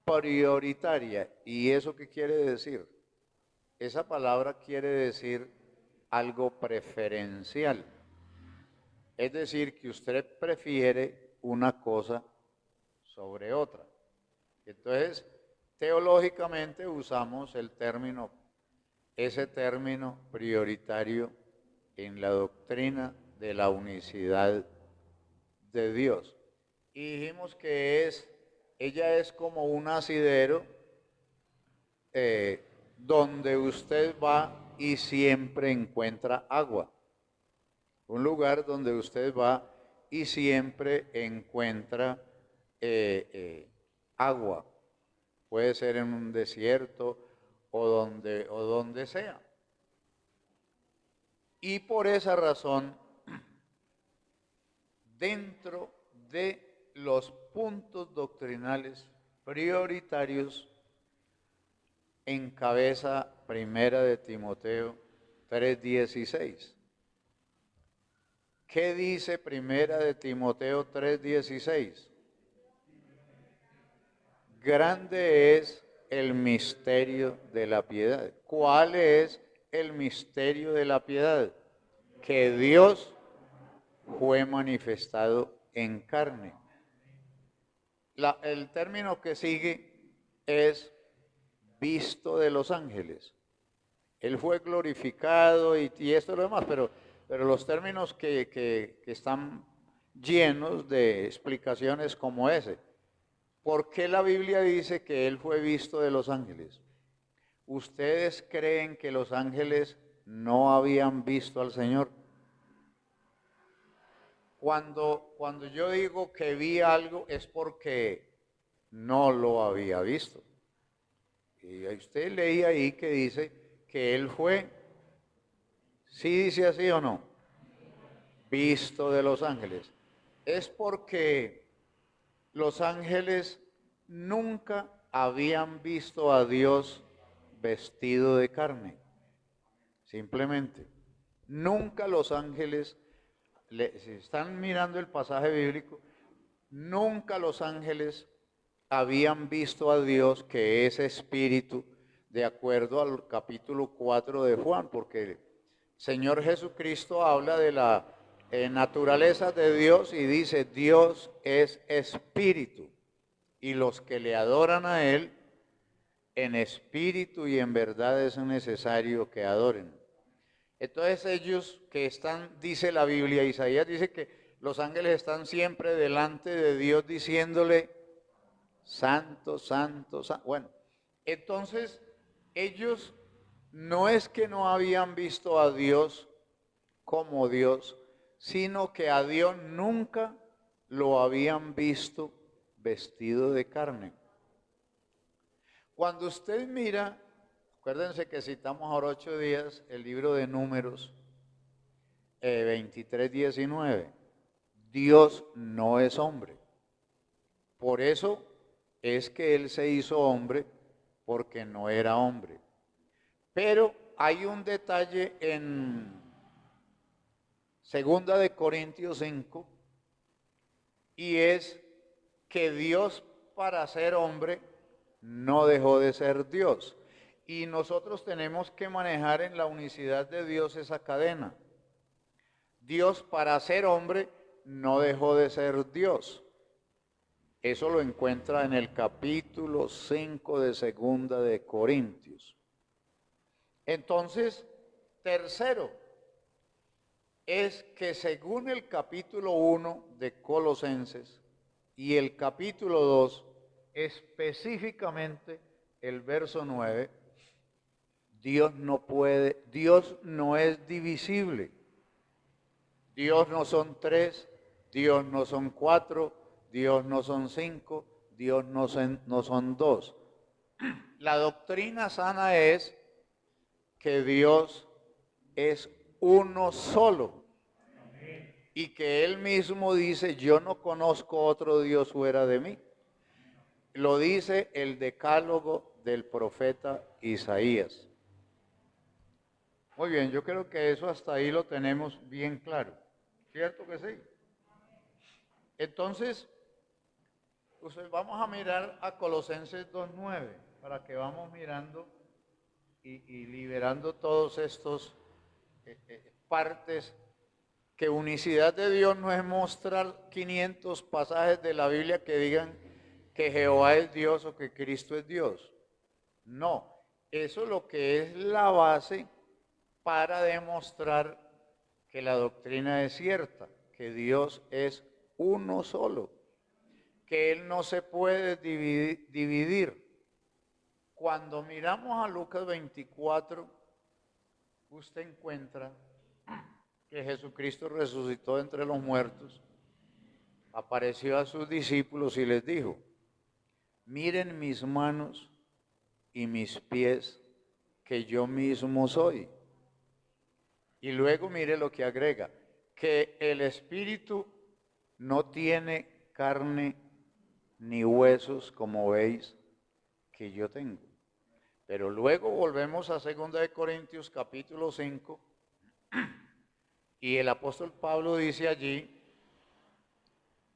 Prioritaria. ¿Y eso qué quiere decir? Esa palabra quiere decir algo preferencial. Es decir, que usted prefiere una cosa sobre otra. Entonces, teológicamente usamos ese término prioritario en la doctrina de la unicidad de Dios. Y dijimos que ella es como un asidero donde usted va y siempre encuentra agua. Un lugar donde usted va y siempre encuentra agua. Puede ser en un desierto o donde sea. Y por esa razón, dentro de los puntos doctrinales prioritarios, encabeza Primera de Timoteo 3:16. ¿Qué dice Primera de Timoteo 3:16? Grande es el misterio de la piedad. ¿Cuál es el misterio de la piedad? Que Dios fue manifestado en carne. El término que sigue es visto de los ángeles. Él fue glorificado y esto y lo demás, pero los términos que están llenos de explicaciones como ese. ¿Por qué la Biblia dice que Él fue visto de los ángeles? ¿Ustedes creen que los ángeles no habían visto al Señor? Cuando yo digo que vi algo es porque no lo había visto. Y usted leía ahí que dice que Él fue, ¿sí dice así o no? Visto de los ángeles. Es porque los ángeles nunca habían visto a Dios vestido de carne. Simplemente. Nunca los ángeles, si están mirando el pasaje bíblico, nunca los ángeles habían visto a Dios, que es espíritu, de acuerdo al capítulo 4 de Juan, porque el Señor Jesucristo habla de la naturaleza de Dios y dice: Dios es espíritu, y los que le adoran a Él en espíritu y en verdad es necesario que adoren. Entonces ellos que están, dice la Biblia, Isaías dice que los ángeles están siempre delante de Dios diciéndole: Santo, santo, santo. Bueno, entonces ellos no es que no habían visto a Dios como Dios, sino que a Dios nunca lo habían visto vestido de carne. Cuando usted mira, acuérdense que citamos ahora 8 días el libro de Números 23:19. Dios no es hombre. Por eso es que Él se hizo hombre, porque no era hombre. Pero hay un detalle en 2 Corintios 5, y es que Dios, para ser hombre, no dejó de ser Dios. Y nosotros tenemos que manejar en la unicidad de Dios esa cadena. Dios, para ser hombre, no dejó de ser Dios. Eso lo encuentra en el capítulo 5 de 2 Corintios. Entonces, tercero, es que según el capítulo 1 de Colosenses y el capítulo 2, específicamente el verso 9, Dios no es divisible. Dios no son 3, Dios no son 4, Dios no son 5, Dios no son 2. La doctrina sana es que Dios es uno solo y que Él mismo dice, yo no conozco otro Dios fuera de mí. Lo dice el decálogo del profeta Isaías. Muy bien, yo creo que eso hasta ahí lo tenemos bien claro. ¿Cierto que sí? Entonces, pues vamos a mirar a Colosenses 2:9 para que vamos mirando y liberando todos estos partes, que unicidad de Dios no es mostrar 500 pasajes de la Biblia que digan que Jehová es Dios o que Cristo es Dios. No, eso es lo que es la base para demostrar que la doctrina es cierta, que Dios es uno solo, que Él no se puede dividir. Cuando miramos a Lucas 24, usted encuentra que Jesucristo resucitó entre los muertos, apareció a sus discípulos y les dijo, miren mis manos y mis pies, que yo mismo soy. Y luego mire lo que agrega, que el Espíritu no tiene carne ni huesos como veis que yo tengo. Pero luego volvemos a 2 Corintios capítulo 5 y el apóstol Pablo dice allí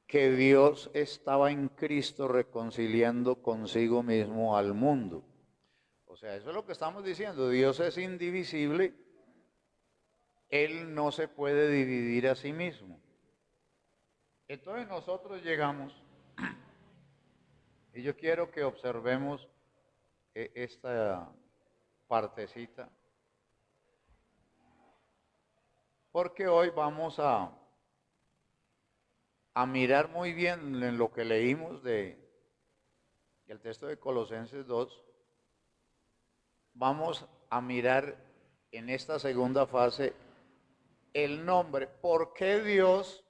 que Dios estaba en Cristo reconciliando consigo mismo al mundo. O sea, eso es lo que estamos diciendo, Dios es indivisible, Él no se puede dividir a sí mismo. Entonces nosotros llegamos, y yo quiero que observemos esta partecita, porque hoy vamos a mirar muy bien en lo que leímos del texto de Colosenses 2, vamos a mirar en esta segunda fase el nombre, por qué Dios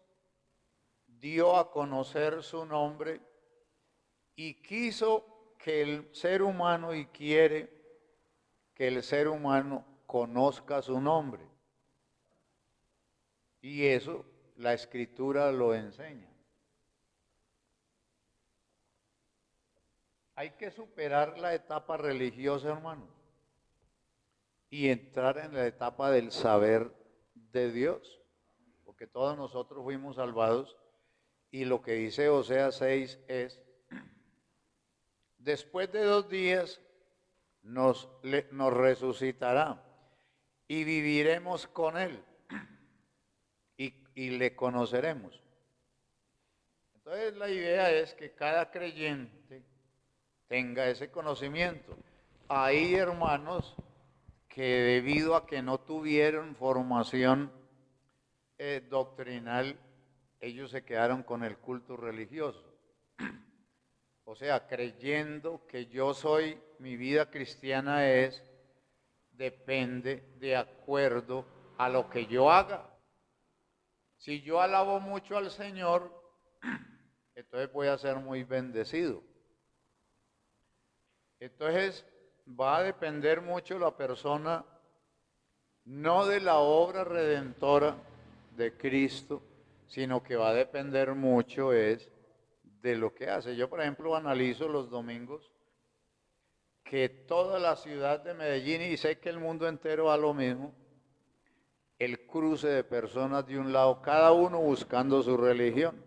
dio a conocer su nombre y quiso que el ser humano y quiere que el ser humano conozca su nombre. Y eso la Escritura lo enseña. Hay que superar la etapa religiosa, hermano, y entrar en la etapa del saber de Dios, porque todos nosotros fuimos salvados, y lo que dice Oseas 6 es, después de 2 días nos resucitará y viviremos con Él y le conoceremos. Entonces la idea es que cada creyente tenga ese conocimiento. Hay hermanos que debido a que no tuvieron formación doctrinal, ellos se quedaron con el culto religioso. O sea, creyendo que yo soy, mi vida cristiana depende de acuerdo a lo que yo haga. Si yo alabo mucho al Señor, entonces voy a ser muy bendecido. Entonces va a depender mucho la persona, no de la obra redentora de Cristo, sino que va a depender mucho de lo que hace. Yo, por ejemplo, analizo los domingos que toda la ciudad de Medellín, y sé que el mundo entero va lo mismo, el cruce de personas de un lado, cada uno buscando su religión.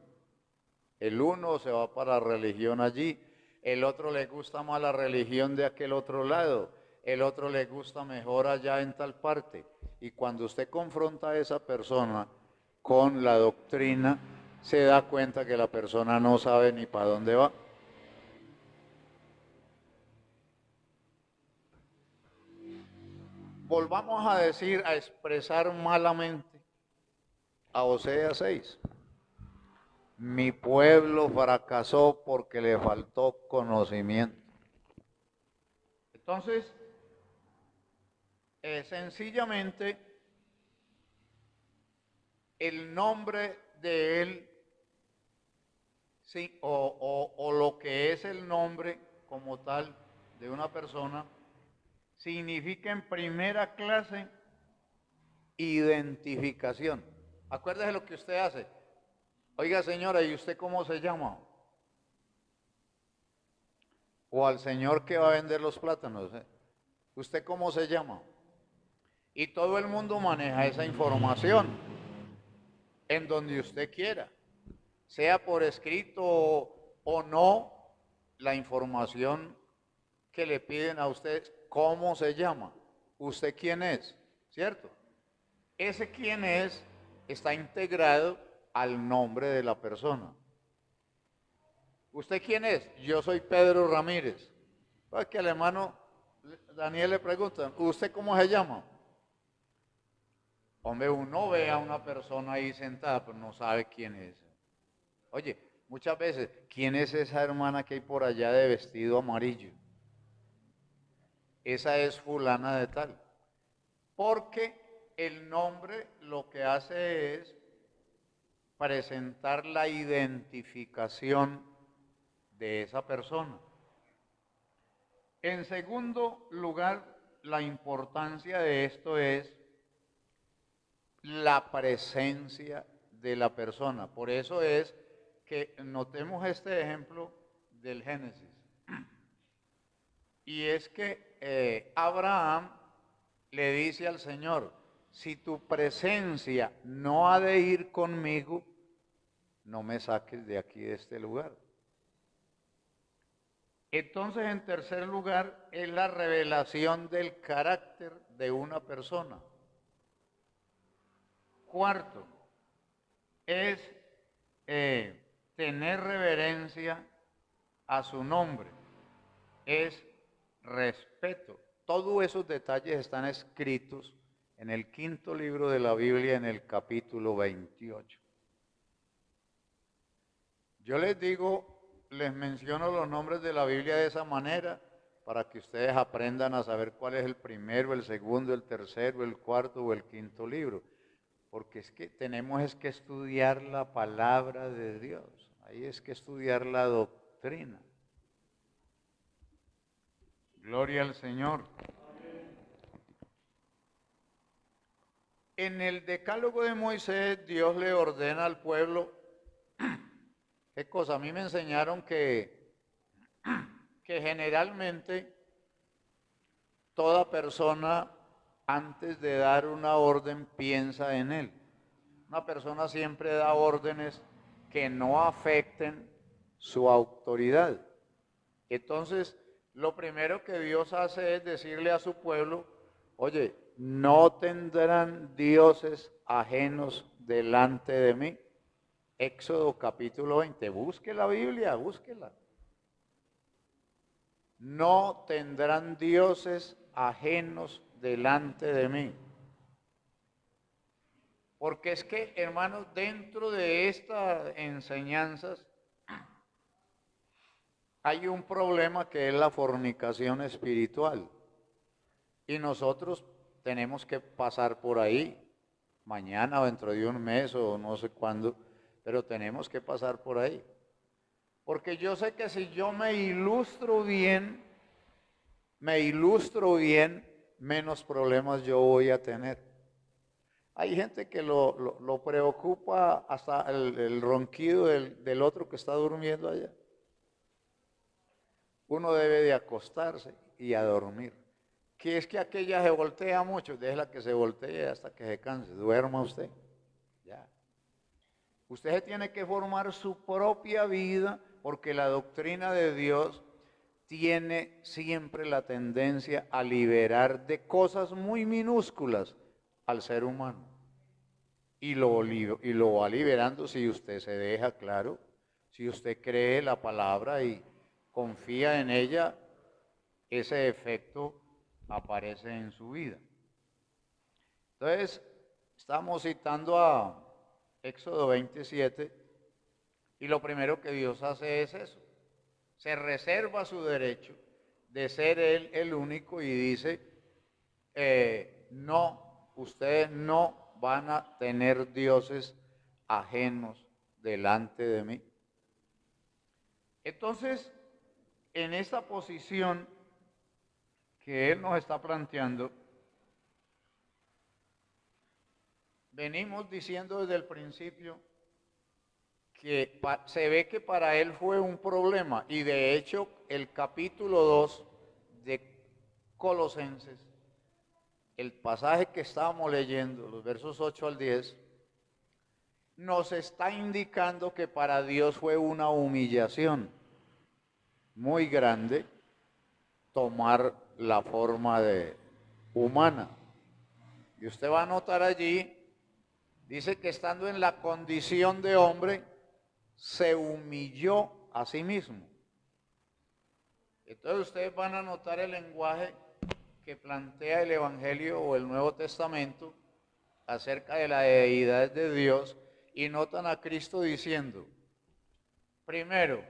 El uno se va para la religión allí, el otro le gusta más la religión de aquel otro lado, el otro le gusta mejor allá en tal parte. Y cuando usted confronta a esa persona con la doctrina, se da cuenta que la persona no sabe ni para dónde va. Volvamos a decir, a expresar malamente a Oseas 6. Mi pueblo fracasó porque le faltó conocimiento. Entonces, sencillamente, el nombre de él, sí, o lo que es el nombre como tal de una persona, significa en primera clase identificación. Acuérdese lo que usted hace. Oiga, señora, ¿y usted cómo se llama? O al señor que va a vender los plátanos, ¿usted cómo se llama? Y todo el mundo maneja esa información en donde usted quiera, sea por escrito o no, la información que le piden a usted, ¿cómo se llama? ¿Usted quién es? ¿Cierto? Ese quién es está integrado al nombre de la persona. ¿Usted quién es? Yo soy Pedro Ramírez. Pues que al hermano Daniel le preguntan, ¿usted cómo se llama? Hombre, uno ve a una persona ahí sentada, pero no sabe quién es. Oye, muchas veces, ¿quién es esa hermana que hay por allá de vestido amarillo? Esa es fulana de tal. Porque el nombre lo que hace es presentar la identificación de esa persona. En segundo lugar, la importancia de esto es la presencia de la persona. Por eso es que notemos este ejemplo del Génesis. Y es que Abraham le dice al Señor, si tu presencia no ha de ir conmigo, no me saques de aquí, de este lugar. Entonces, en tercer lugar, es la revelación del carácter de una persona. Cuarto, es tener reverencia a su nombre, es respeto. Todos esos detalles están escritos en el quinto libro de la Biblia, en el capítulo 28. Yo les digo, les menciono los nombres de la Biblia de esa manera para que ustedes aprendan a saber cuál es el primero, el segundo, el tercero, el cuarto o el quinto libro. Porque es que tenemos que estudiar la palabra de Dios. Ahí es que estudiar la doctrina. Gloria al Señor. En el decálogo de Moisés, Dios le ordena al pueblo, ¿qué cosa? A mí me enseñaron que generalmente toda persona antes de dar una orden piensa en él. Una persona siempre da órdenes que no afecten su autoridad. Entonces, lo primero que Dios hace es decirle a su pueblo, oye, no tendrán dioses ajenos delante de mí. Éxodo capítulo 20, busque la Biblia, búsquela. No tendrán dioses ajenos delante de mí. Porque es que, hermanos, dentro de estas enseñanzas hay un problema que es la fornicación espiritual. Y nosotros tenemos que pasar por ahí, mañana o dentro de un mes o no sé cuándo, pero tenemos que pasar por ahí. Porque yo sé que si yo me ilustro bien, menos problemas yo voy a tener. Hay gente que lo preocupa hasta el ronquido del otro que está durmiendo allá. Uno debe de acostarse y a dormir. Que es que aquella se voltea mucho, déjela que se voltee hasta que se canse, duerma usted. Ya. Usted se tiene que formar su propia vida porque la doctrina de Dios tiene siempre la tendencia a liberar de cosas muy minúsculas al ser humano. Y lo va liberando si usted se deja, claro, si usted cree la palabra y confía en ella, ese efecto aparece en su vida. Entonces, estamos citando a Éxodo 27 y lo primero que Dios hace es eso. Se reserva su derecho de ser Él el único y dice, no, ustedes no van a tener dioses ajenos delante de mí. Entonces, en esta posición que Él nos está planteando, venimos diciendo desde el principio que se ve que para Él fue un problema y de hecho el capítulo 2 de Colosenses, el pasaje que estábamos leyendo, los versos 8 al 10, nos está indicando que para Dios fue una humillación muy grande tomar la forma de humana. Y usted va a notar allí, dice que estando en la condición de hombre, se humilló a sí mismo. Entonces ustedes van a notar el lenguaje que plantea el Evangelio o el Nuevo Testamento acerca de la deidad de Dios y notan a Cristo diciendo, primero,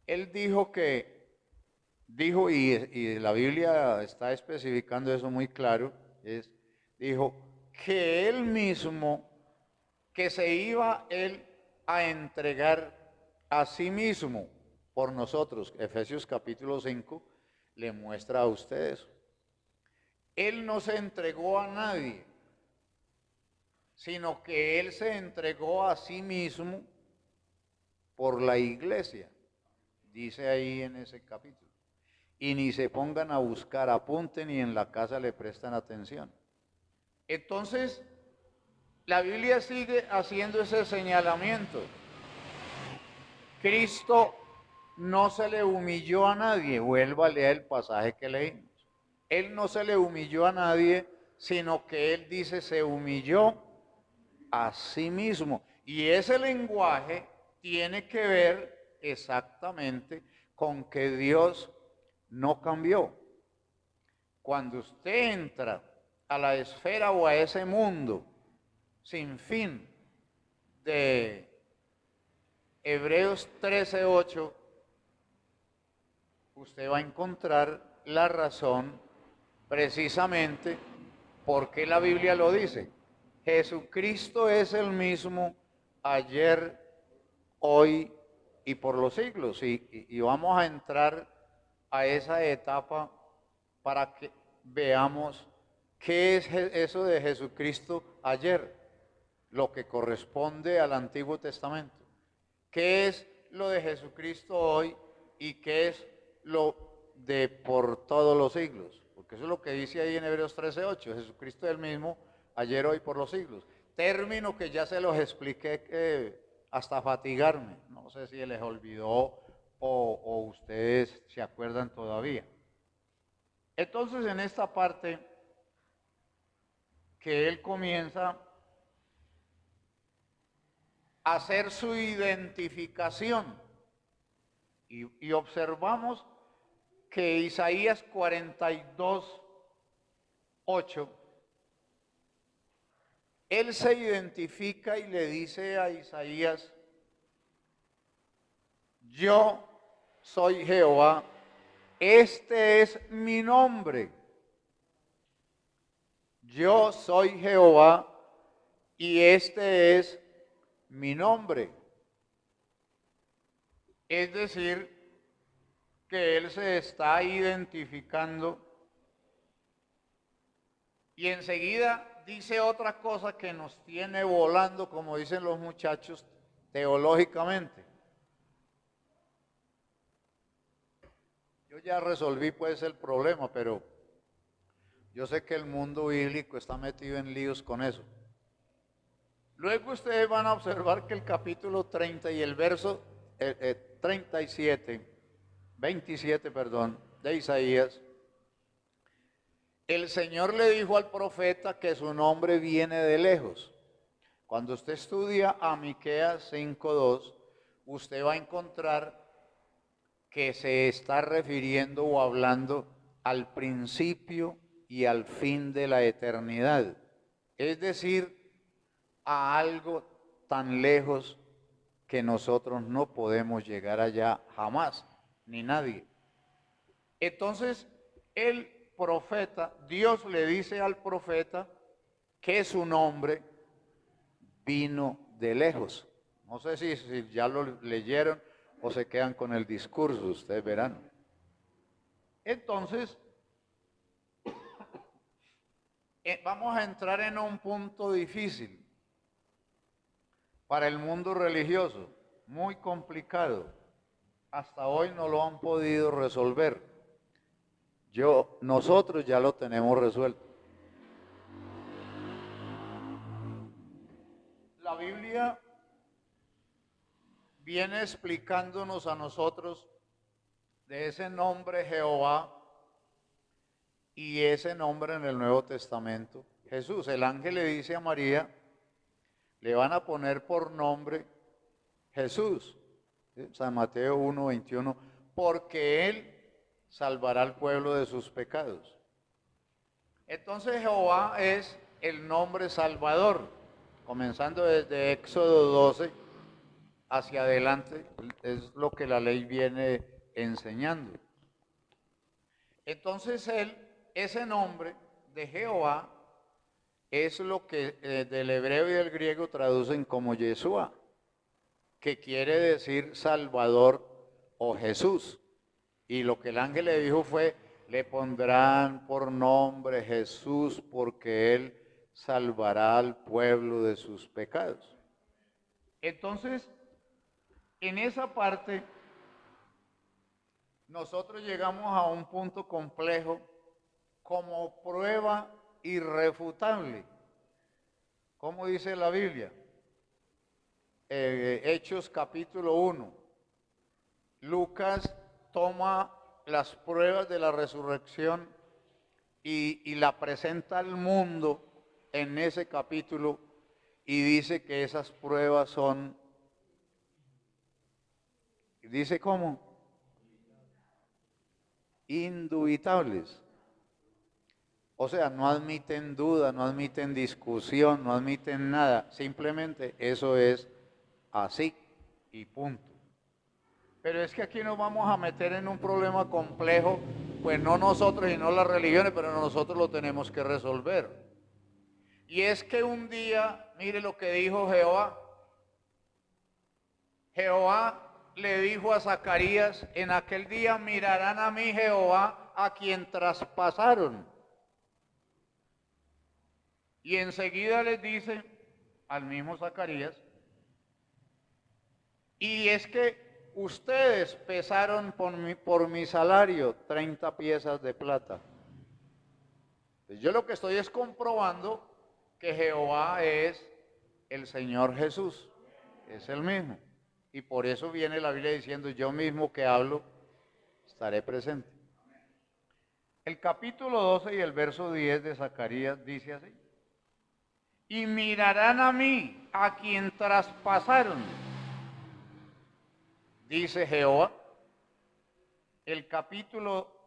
Él dijo y la Biblia está especificando eso muy claro, dijo que Él mismo, que se iba Él a entregar a sí mismo por nosotros. Efesios capítulo 5 le muestra a ustedes. Él no se entregó a nadie, sino que Él se entregó a sí mismo por la iglesia, dice ahí en ese capítulo. Y ni se pongan a buscar, apunten y en la casa le prestan atención. Entonces, la Biblia sigue haciendo ese señalamiento. Cristo no se le humilló a nadie, vuelva a leer el pasaje que leímos. Él no se le humilló a nadie, sino que Él dice se humilló a sí mismo. Y ese lenguaje tiene que ver exactamente con que Dios no cambió. Cuando usted entra a la esfera o a ese mundo sin fin de Hebreos 13:8, usted va a encontrar la razón precisamente por qué la Biblia lo dice. Jesucristo es el mismo ayer, hoy y por los siglos. Y vamos a entrar a esa etapa para que veamos qué es eso de Jesucristo ayer, lo que corresponde al Antiguo Testamento. ¿Qué es lo de Jesucristo hoy y qué es lo de por todos los siglos? Porque eso es lo que dice ahí en Hebreos 13:8. Jesucristo es el mismo ayer, hoy, por los siglos. Término que ya se los expliqué hasta fatigarme. No sé si les olvidó o ustedes se acuerdan todavía. Entonces, en esta parte que él comienza a hacer su identificación y observamos que Isaías 42:8, él se identifica y le dice a Isaías, yo soy Jehová, este es mi nombre. Yo soy Jehová y este es mi nombre. Es decir, que él se está identificando y enseguida dice otra cosa que nos tiene volando, como dicen los muchachos, teológicamente. Yo Yo ya resolví pues el problema, pero yo sé que el mundo bíblico está metido en líos con eso. Luego ustedes van a observar que el capítulo 30 y el verso 27, de Isaías, el Señor le dijo al profeta que su nombre viene de lejos. Cuando usted estudia a Miqueas 5:2, usted va a encontrar que se está refiriendo o hablando al principio y al fin de la eternidad. Es decir, a algo tan lejos que nosotros no podemos llegar allá jamás, ni nadie. Entonces, el profeta, Dios le dice al profeta que su nombre vino de lejos. No sé si ya lo leyeron o se quedan con el discurso, ustedes verán. Entonces, vamos a entrar en un punto difícil para el mundo religioso, muy complicado. Hasta hoy no lo han podido resolver. Nosotros ya lo tenemos resuelto. La Biblia viene explicándonos a nosotros de ese nombre Jehová y ese nombre en el Nuevo Testamento, Jesús. El ángel le dice a María, le van a poner por nombre Jesús, San Mateo 1:21, porque Él salvará al pueblo de sus pecados. Entonces Jehová es el nombre salvador, comenzando desde Éxodo 12 hacia adelante, es lo que la ley viene enseñando. Entonces ese nombre de Jehová es lo que del hebreo y del griego traducen como Yeshua, que quiere decir Salvador o Jesús. Y lo que el ángel le dijo fue, le pondrán por nombre Jesús porque Él salvará al pueblo de sus pecados. Entonces, en esa parte, nosotros llegamos a un punto complejo como prueba irrefutable. ¿Cómo dice la Biblia? Hechos capítulo 1. Lucas toma las pruebas de la resurrección y la presenta al mundo en ese capítulo y dice que esas pruebas son, dice cómo, indubitables. O sea, no admiten duda, no admiten discusión, no admiten nada. Simplemente eso es así y punto. Pero es que aquí nos vamos a meter en un problema complejo, pues no nosotros y no las religiones, pero nosotros lo tenemos que resolver. Y es que un día, mire lo que dijo Jehová. Jehová le dijo a Zacarías, en aquel día mirarán a mí Jehová, a quien traspasaron. Y enseguida les dice al mismo Zacarías, y es que ustedes pesaron por mi salario 30 piezas de plata. Pues yo lo que estoy es comprobando que Jehová es el Señor Jesús, es el mismo. Y por eso viene la Biblia diciendo, yo mismo que hablo, estaré presente. El capítulo 12 y el verso 10 de Zacarías dice así. Y mirarán a mí, a quien traspasaron, dice Jehová. El capítulo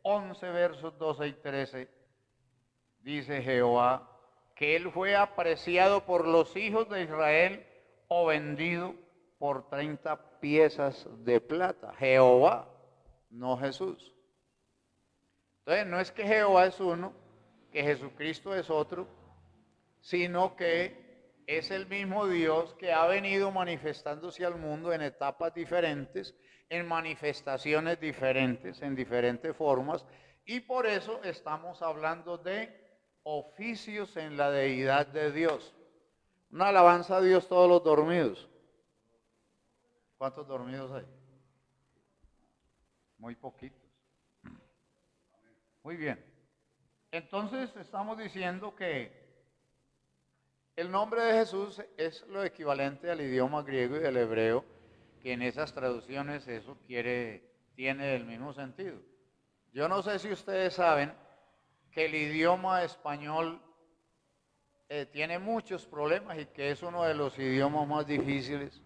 11, versos 12 y 13, dice Jehová, que él fue apreciado por los hijos de Israel o vendido por 30 piezas de plata. Jehová, no Jesús. Entonces no es que Jehová es uno, que Jesucristo es otro, sino que es el mismo Dios que ha venido manifestándose al mundo en etapas diferentes, en manifestaciones diferentes, en diferentes formas, y por eso estamos hablando de oficios en la deidad de Dios. Una alabanza a Dios todos los dormidos. ¿Cuántos dormidos hay? muy poquitos. Muy bien. Entonces estamos diciendo que el nombre de Jesús es lo equivalente al idioma griego y del hebreo, que en esas traducciones eso tiene el mismo sentido. Yo no sé si ustedes saben que el idioma español tiene muchos problemas y que es uno de los idiomas más difíciles.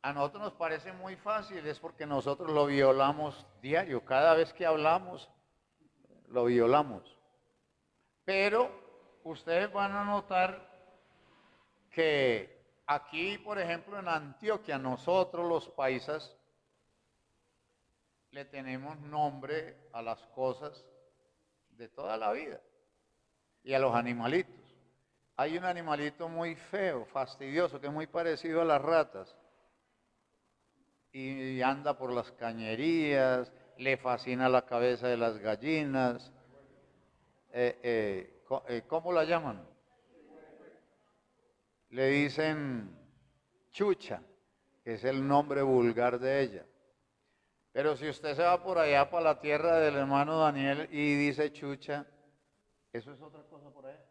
A nosotros nos parece muy fácil, es porque nosotros lo violamos diario, cada vez que hablamos lo violamos. Pero ustedes van a notar que aquí, por ejemplo, en Antioquia, nosotros los paisas le tenemos nombre a las cosas de toda la vida y a los animalitos. Hay un animalito muy feo, fastidioso, que es muy parecido a las ratas y anda por las cañerías, le fascina la cabeza de las gallinas. ¿Cómo la llaman? Le dicen chucha, que es el nombre vulgar de ella. Pero si usted se va por allá para la tierra del hermano Daniel y dice chucha, eso es otra cosa por allá.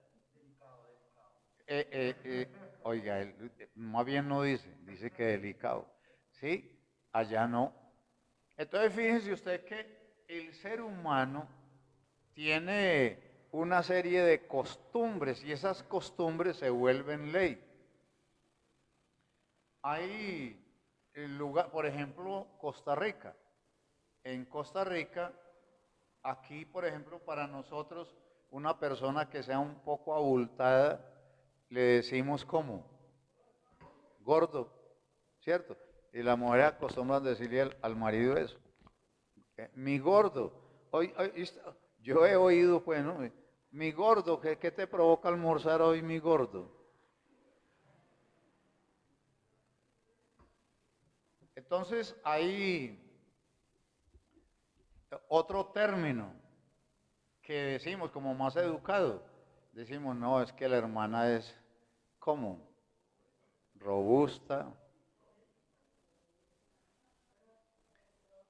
Oiga, más bien no dice que delicado. ¿Sí? Allá no. Entonces fíjense usted que el ser humano tiene una serie de costumbres y esas costumbres se vuelven ley. Hay lugar, por ejemplo, Costa Rica. En Costa Rica, aquí, por ejemplo, para nosotros, una persona que sea un poco abultada, le decimos como gordo, ¿cierto? Y las mujeres acostumbran decirle al marido eso, mi gordo. Yo he oído, pues, ¿no? Mi gordo, ¿qué te provoca almorzar hoy, mi gordo? Entonces, hay otro término que decimos como más educado. Decimos, no, es que la hermana es como robusta.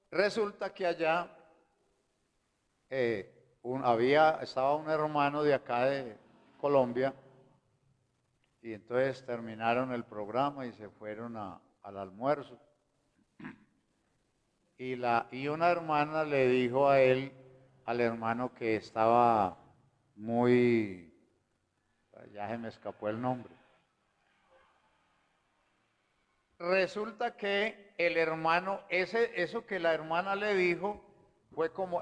Resulta que allá estaba un hermano de acá de Colombia y entonces terminaron el programa y se fueron al almuerzo. Y una hermana le dijo a él, al hermano, que estaba muy, ya se me escapó el nombre. Resulta que el hermano, eso que la hermana le dijo,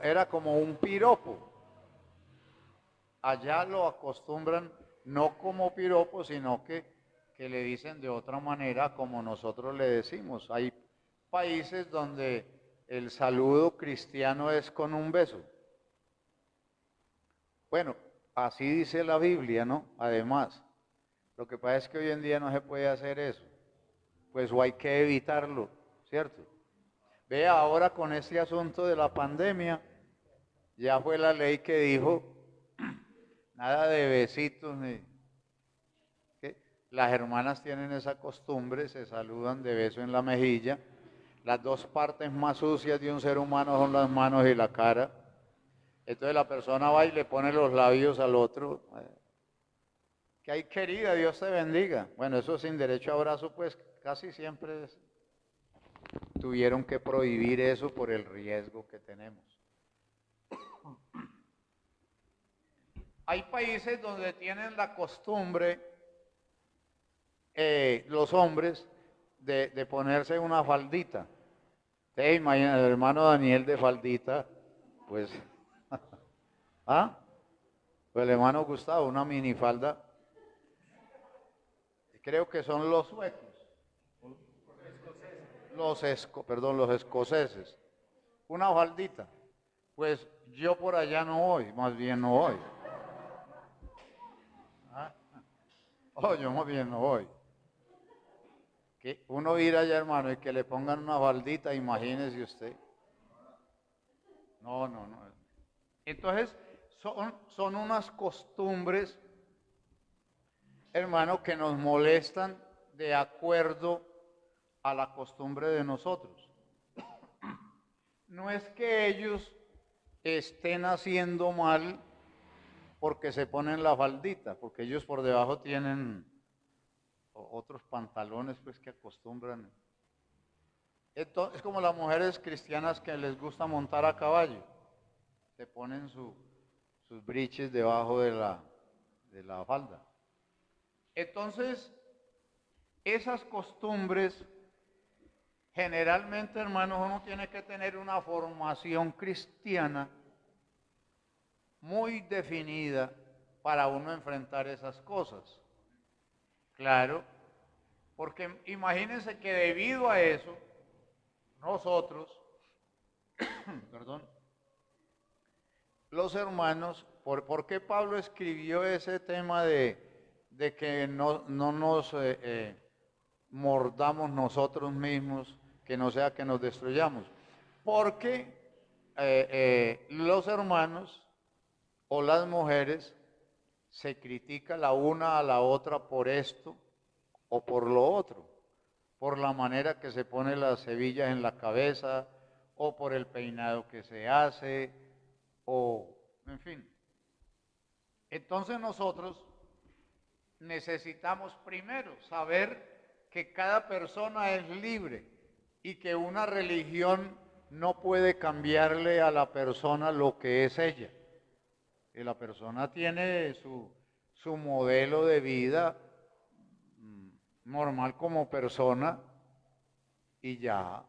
era como un piropo. Allá lo acostumbran no como piropo, sino que le dicen de otra manera como nosotros le decimos. Hay países donde el saludo cristiano es con un beso. Bueno, así dice la Biblia, ¿no? Además, lo que pasa es que hoy en día no se puede hacer eso, pues o hay que evitarlo, ¿cierto? Vea, ahora con este asunto de la pandemia, ya fue la ley que dijo, nada de besitos, que las hermanas tienen esa costumbre, se saludan de beso en la mejilla. Las dos partes más sucias de un ser humano son las manos y la cara. Entonces la persona va y le pone los labios al otro. Que hay, querida, Dios te bendiga. Bueno, eso sin derecho a abrazo, pues casi siempre tuvieron que prohibir eso por el riesgo que tenemos. Hay países donde tienen la costumbre, los hombres, de ponerse una faldita. Ustedes imaginan el hermano Daniel de faldita, pues, ¿ah? Pues el hermano Gustavo, una minifalda. Creo que son los suecos. Los escoceses. Una faldita. Pues yo por allá no voy, más bien no voy. ¿Ah? Oh, yo más bien no voy. Que uno ir allá, hermano, y que le pongan una faldita, imagínese usted. No. Entonces, son unas costumbres, hermano, que nos molestan de acuerdo a la costumbre de nosotros. no es que ellos estén haciendo mal porque se ponen la faldita, porque ellos por debajo tienen otros pantalones pues que acostumbran. Entonces, es como las mujeres cristianas que les gusta montar a caballo, se ponen sus briches debajo de la falda. Entonces, esas costumbres, generalmente, hermanos, uno tiene que tener una formación cristiana muy definida para uno enfrentar esas cosas. Claro, porque imagínense que debido a eso, nosotros, perdón, los hermanos, ¿por qué Pablo escribió ese tema de que no nos mordamos nosotros mismos, que no sea que nos destruyamos? Porque los hermanos o las mujeres se critica la una a la otra por esto o por lo otro, por la manera que se pone las hebillas en la cabeza o por el peinado que se hace o en fin. Entonces nosotros necesitamos primero saber que cada persona es libre y que una religión no puede cambiarle a la persona lo que es ella. Y la persona tiene su modelo de vida normal como persona y ya.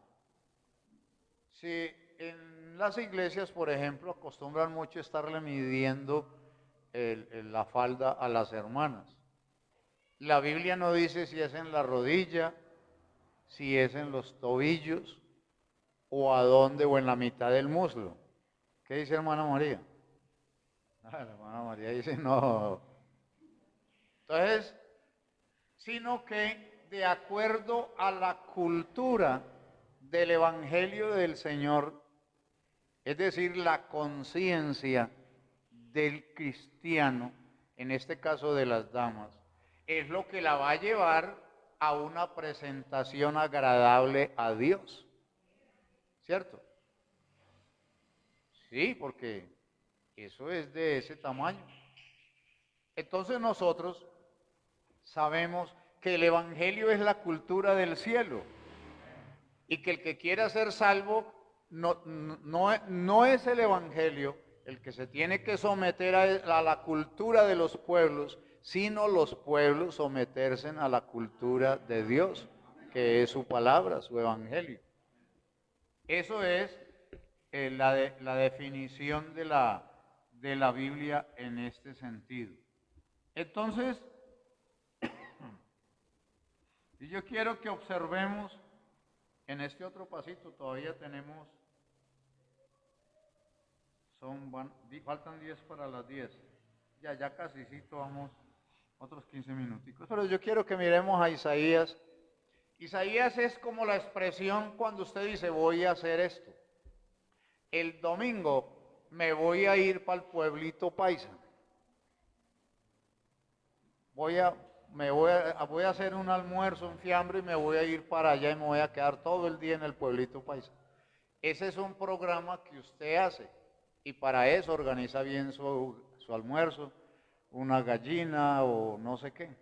Si en las iglesias, por ejemplo, acostumbran mucho estarle midiendo la falda a las hermanas. La Biblia no dice si es en la rodilla, si es en los tobillos o a dónde o en la mitad del muslo. ¿Qué dice hermana María? La hermana María dice no. Entonces, sino que de acuerdo a la cultura del Evangelio del Señor, es decir, la conciencia del cristiano, en este caso de las damas, es lo que la va a llevar a una presentación agradable a Dios. ¿Cierto? Sí, porque eso es de ese tamaño. Entonces nosotros sabemos que el Evangelio es la cultura del cielo y que el que quiera ser salvo no es el Evangelio el que se tiene que someter a la cultura de los pueblos, sino los pueblos someterse a la cultura de Dios, que es su palabra, su Evangelio. Eso es la definición de la Biblia en este sentido. Entonces, y yo quiero que observemos en este otro pasito, todavía tenemos, faltan 10 para las 10. Ya casi, vamos otros 15 minuticos. Pero yo quiero que miremos a Isaías. Isaías es como la expresión cuando usted dice, voy a hacer esto. El domingo me voy a ir para el pueblito paisa. Voy a hacer un almuerzo, un fiambre y me voy a ir para allá y me voy a quedar todo el día en el pueblito paisa. Ese es un programa que usted hace y para eso organiza bien su almuerzo, una gallina o no sé qué.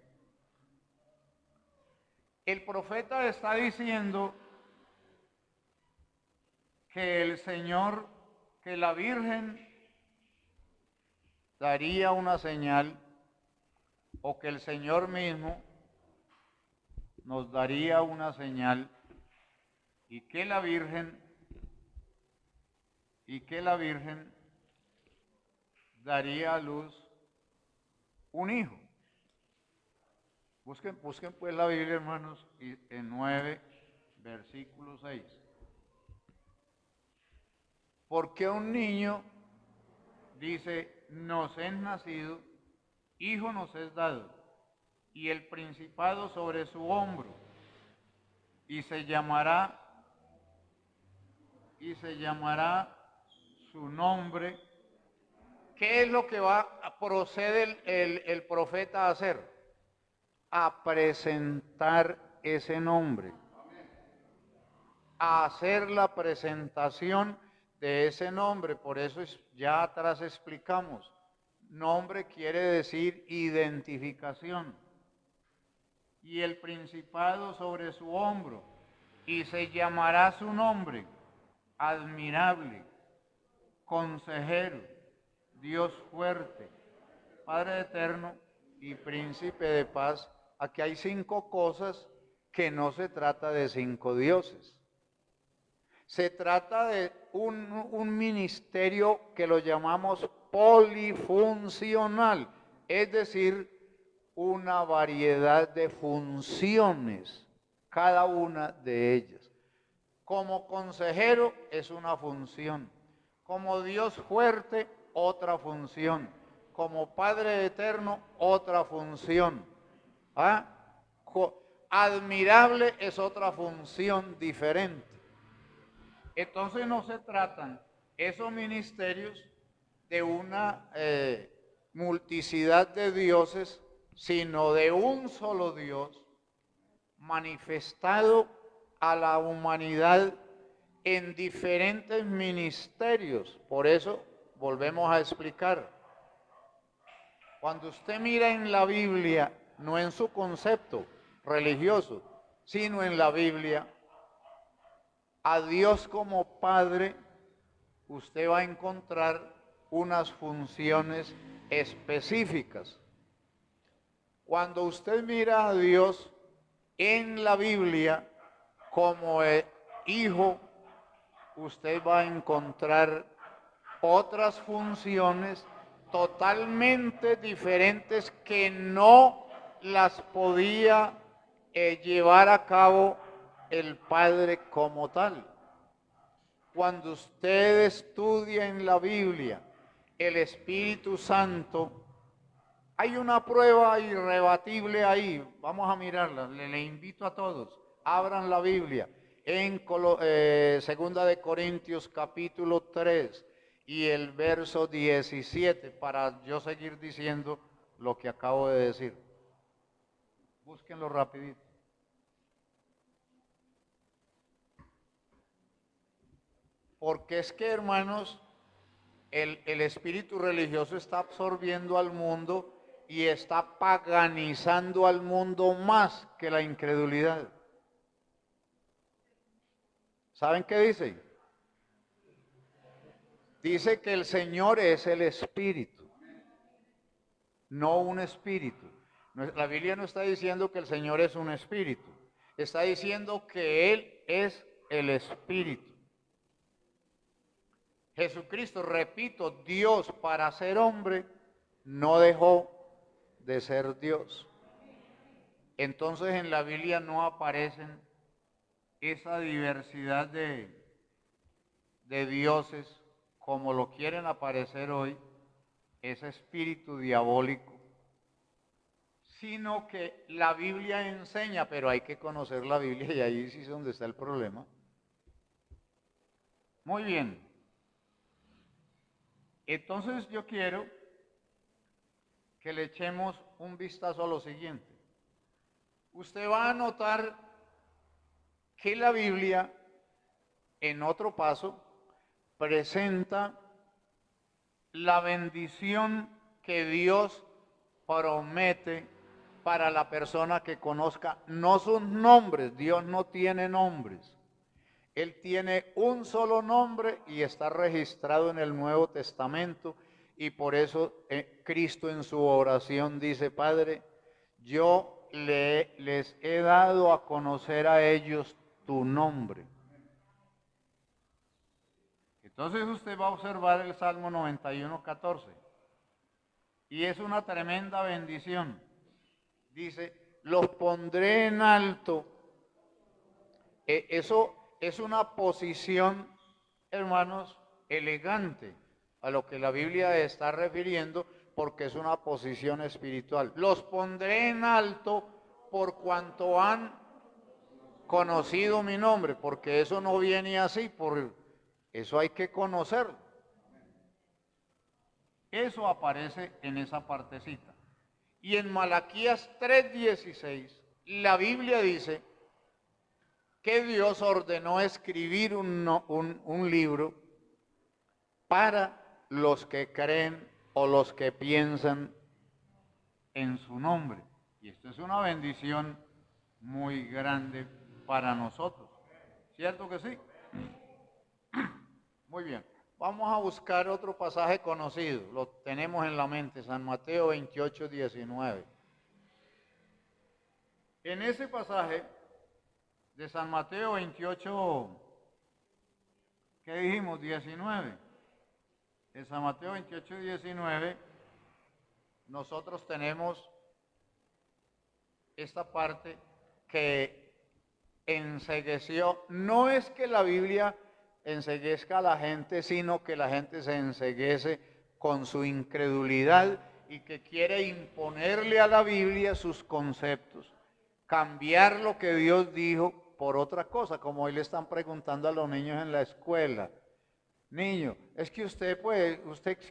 El profeta está diciendo que el Señor, que la Virgen daría una señal o que el Señor mismo nos daría una señal y que la Virgen daría a luz un hijo. Busquen pues la Biblia, hermanos, en 9, versículo 6. Porque un niño, dice, nos es nacido, hijo nos es dado, y el principado sobre su hombro, y se llamará su nombre. ¿Qué es lo que procede el profeta a hacer? A presentar ese nombre, a hacer la presentación de ese nombre, por eso ya atrás explicamos, nombre quiere decir identificación, y el principado sobre su hombro, y se llamará su nombre, admirable, consejero, Dios fuerte, Padre eterno y príncipe de paz. Aquí hay 5 cosas que no se trata de 5 dioses. Se trata de un ministerio que lo llamamos polifuncional, es decir, una variedad de funciones, cada una de ellas. Como consejero es una función, como Dios fuerte, otra función, como Padre eterno, otra función. ¿Ah? Admirable es otra función diferente. Entonces no se tratan esos ministerios de una multiplicidad de dioses, sino de un solo Dios manifestado a la humanidad en diferentes ministerios. Por eso volvemos a explicar. Cuando usted mira en la Biblia, no en su concepto religioso, sino en la Biblia, a Dios como Padre, usted va a encontrar unas funciones específicas. Cuando usted mira a Dios en la Biblia como hijo, usted va a encontrar otras funciones totalmente diferentes que no las podía llevar a cabo el Padre como tal. Cuando usted estudia en la Biblia el Espíritu Santo, hay una prueba irrebatible ahí. Vamos a mirarla. Le invito a todos, abran la Biblia en Segunda de Corintios capítulo 3 y el verso 17 para yo seguir diciendo lo que acabo de decir. Búsquenlo rapidito. Porque es que, hermanos, el espíritu religioso está absorbiendo al mundo y está paganizando al mundo más que la incredulidad. ¿Saben qué dice? Dice que el Señor es el espíritu, no un espíritu. La Biblia no está diciendo que el Señor es un espíritu, está diciendo que Él es el espíritu. Jesucristo, repito, Dios para ser hombre, no dejó de ser Dios. Entonces en la Biblia no aparecen esa diversidad de dioses como lo quieren aparecer hoy, ese espíritu diabólico, sino que la Biblia enseña, pero hay que conocer la Biblia y ahí sí es donde está el problema. Muy bien. Entonces yo quiero que le echemos un vistazo a lo siguiente. Usted va a notar que la Biblia, en otro paso, presenta la bendición que Dios promete para la persona que conozca, no sus nombres, Dios no tiene nombres. Él tiene un solo nombre y está registrado en el Nuevo Testamento y por eso Cristo en su oración dice, Padre, yo les he dado a conocer a ellos tu nombre. Entonces usted va a observar el Salmo 91:14 y es una tremenda bendición. Dice, los pondré en alto. Eso es una posición, hermanos, elegante a lo que la Biblia está refiriendo porque es una posición espiritual. Los pondré en alto por cuanto han conocido mi nombre, porque eso no viene así, por eso hay que conocerlo. Eso aparece en esa partecita. Y en Malaquías 3:16, la Biblia dice que Dios ordenó escribir un libro para los que creen o los que piensan en su nombre. Y esto es una bendición muy grande para nosotros. ¿Cierto que sí? Muy bien. Vamos a buscar otro pasaje conocido. Lo tenemos en la mente, San Mateo 28, 19. En ese pasaje de San Mateo 28, ¿qué dijimos? 19. En San Mateo 28, 19, nosotros tenemos esta parte que encegueció. No es que la Biblia enceguezca a la gente, sino que la gente se enceguece con su incredulidad y que quiere imponerle a la Biblia sus conceptos, cambiar lo que Dios dijo por otra cosa, como hoy le están preguntando a los niños en la escuela. Niño, es que usted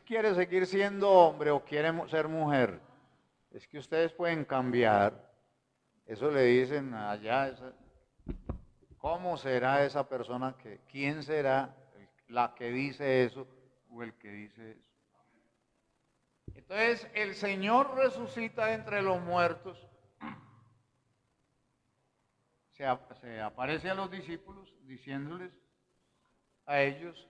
quiere seguir siendo hombre o quiere ser mujer. Es que ustedes pueden cambiar. Eso le dicen allá. ¿Cómo será esa persona quién será la que dice eso o el que dice eso? Entonces el Señor resucita entre los muertos. Se aparece a los discípulos diciéndoles a ellos,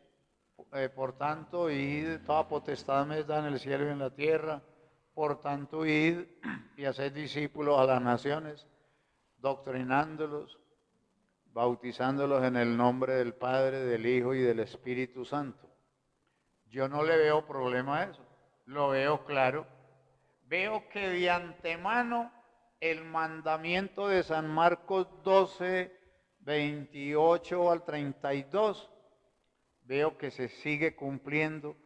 por tanto, id, toda potestad me da en el cielo y en la tierra, por tanto, id y haced discípulos a las naciones, doctrinándolos, bautizándolos en el nombre del Padre, del Hijo y del Espíritu Santo. Yo no le veo problema a eso, lo veo claro. Veo que de antemano el mandamiento de San Marcos 12, 28 al 32, veo que se sigue cumpliendo,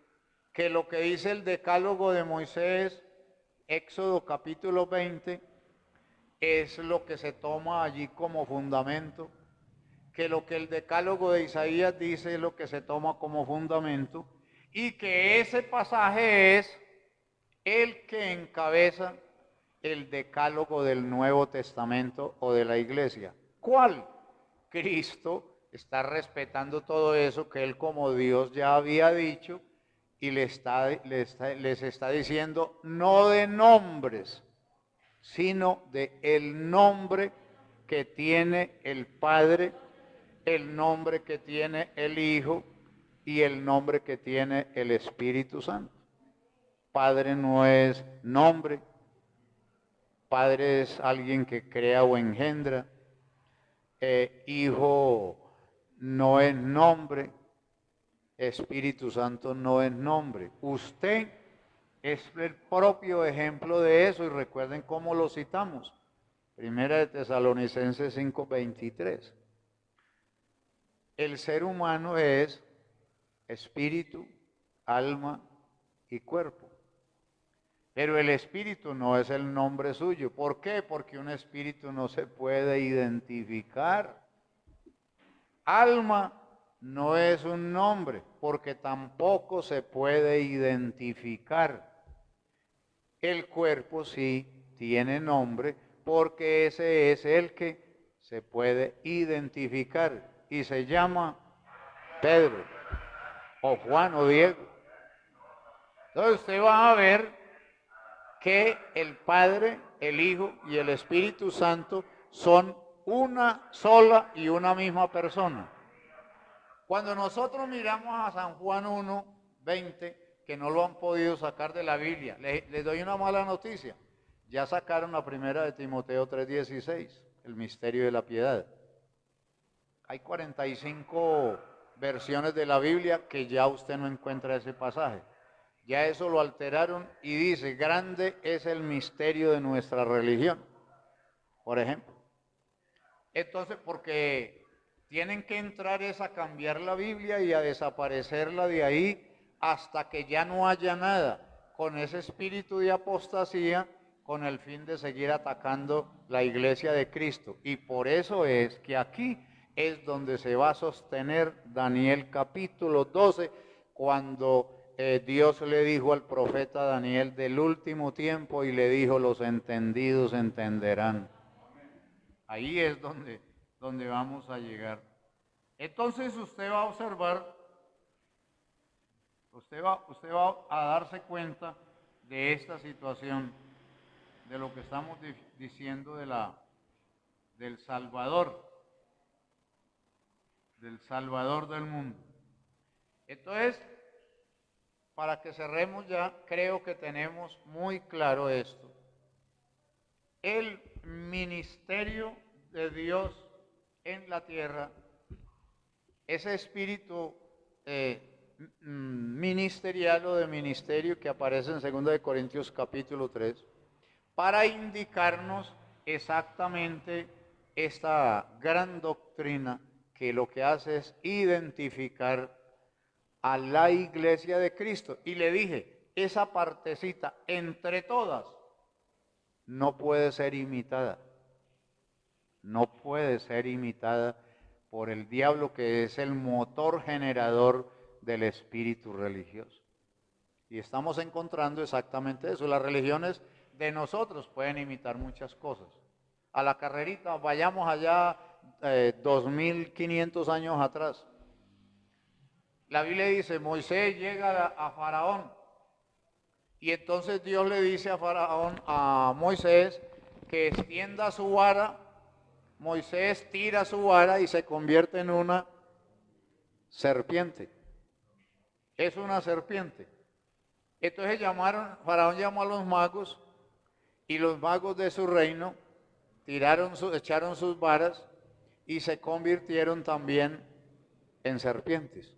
que lo que dice el decálogo de Moisés, Éxodo capítulo 20, es lo que se toma allí como fundamento, que lo que el decálogo de Isaías dice es lo que se toma como fundamento, y que ese pasaje es el que encabeza el decálogo del Nuevo Testamento o de la Iglesia. ¿Cuál? Cristo está respetando todo eso que Él como Dios ya había dicho y les está diciendo no de nombres, sino de el nombre que tiene el Padre, el nombre que tiene el Hijo y el nombre que tiene el Espíritu Santo. Padre no es nombre, Padre es alguien que crea o engendra, Hijo no es nombre, Espíritu Santo no es nombre. Usted es el propio ejemplo de eso y recuerden cómo lo citamos. Primera de Tesalonicenses 5:23. El ser humano es espíritu, alma y cuerpo. Pero el espíritu no es el nombre suyo. ¿Por qué? Porque un espíritu no se puede identificar. Alma no es un nombre, porque tampoco se puede identificar. El cuerpo sí tiene nombre, porque ese es el que se puede identificar y se llama Pedro o Juan o Diego. Entonces usted va a ver que el Padre, el Hijo y el Espíritu Santo son una sola y una misma persona. Cuando nosotros miramos a San Juan 1:20, que no lo han podido sacar de la Biblia, les doy una mala noticia. Ya sacaron la primera de Timoteo 3:16, el misterio de la piedad. Hay 45 versiones de la Biblia que ya usted no encuentra ese pasaje. Ya eso lo alteraron y dice, grande es el misterio de nuestra religión, por ejemplo. Entonces, porque tienen que entrar es a cambiar la Biblia y a desaparecerla de ahí hasta que ya no haya nada, con ese espíritu de apostasía, con el fin de seguir atacando la iglesia de Cristo. Y por eso es que aquí es donde se va a sostener Daniel capítulo 12, cuando Dios le dijo al profeta Daniel del último tiempo y le dijo, los entendidos entenderán. Ahí es donde vamos a llegar. Entonces usted va a observar Usted va a darse cuenta de esta situación, de lo que estamos diciendo del Salvador del mundo. Entonces, para que cerremos ya, creo que tenemos muy claro esto. El ministerio de Dios en la tierra, ese espíritu ministerial o de ministerio que aparece en 2 de Corintios capítulo 3, para indicarnos exactamente esta gran doctrina que lo que hace es identificar a la iglesia de Cristo. Y le dije, esa partecita entre todas no puede ser imitada. No puede ser imitada por el diablo, que es el motor generador del espíritu religioso. Y estamos encontrando exactamente eso. Las religiones de nosotros pueden imitar muchas cosas. A la carrerita, vayamos allá 2500 años atrás. La Biblia dice, Moisés llega a Faraón, y entonces Dios le dice a Moisés, que extienda su vara. Moisés tira su vara y se convierte en una serpiente. Es una serpiente. Entonces Faraón llamó a los magos, y los magos de su reino echaron sus varas y se convirtieron también en serpientes.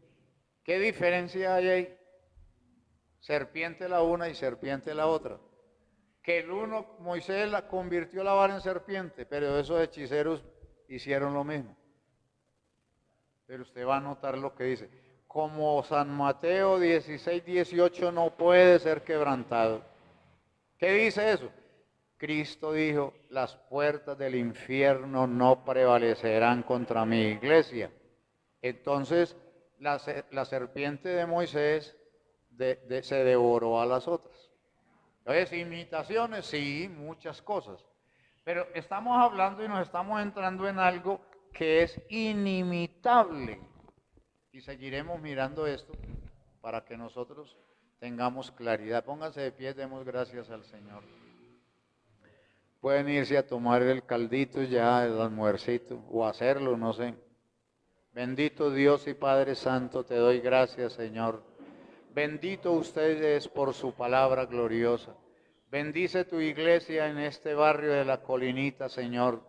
¿Qué diferencia hay ahí? Serpiente la una y serpiente la otra. Que Moisés convirtió la vara en serpiente, pero esos hechiceros hicieron lo mismo. Pero usted va a notar lo que dice. Como San Mateo 16:18 no puede ser quebrantado. ¿Qué dice eso? Cristo dijo, las puertas del infierno no prevalecerán contra mi iglesia. Entonces, la serpiente de Moisés se devoró a las otras. Entonces, imitaciones, sí, muchas cosas. Pero estamos hablando y nos estamos entrando en algo que es inimitable. Y seguiremos mirando esto para que nosotros tengamos claridad. Pónganse de pie, demos gracias al Señor. Pueden irse a tomar el caldito ya, el almuercito, o hacerlo, no sé. Bendito Dios y Padre Santo, te doy gracias, Señor. Bendito usted es por su palabra gloriosa. Bendice tu iglesia en este barrio de La Colinita, Señor.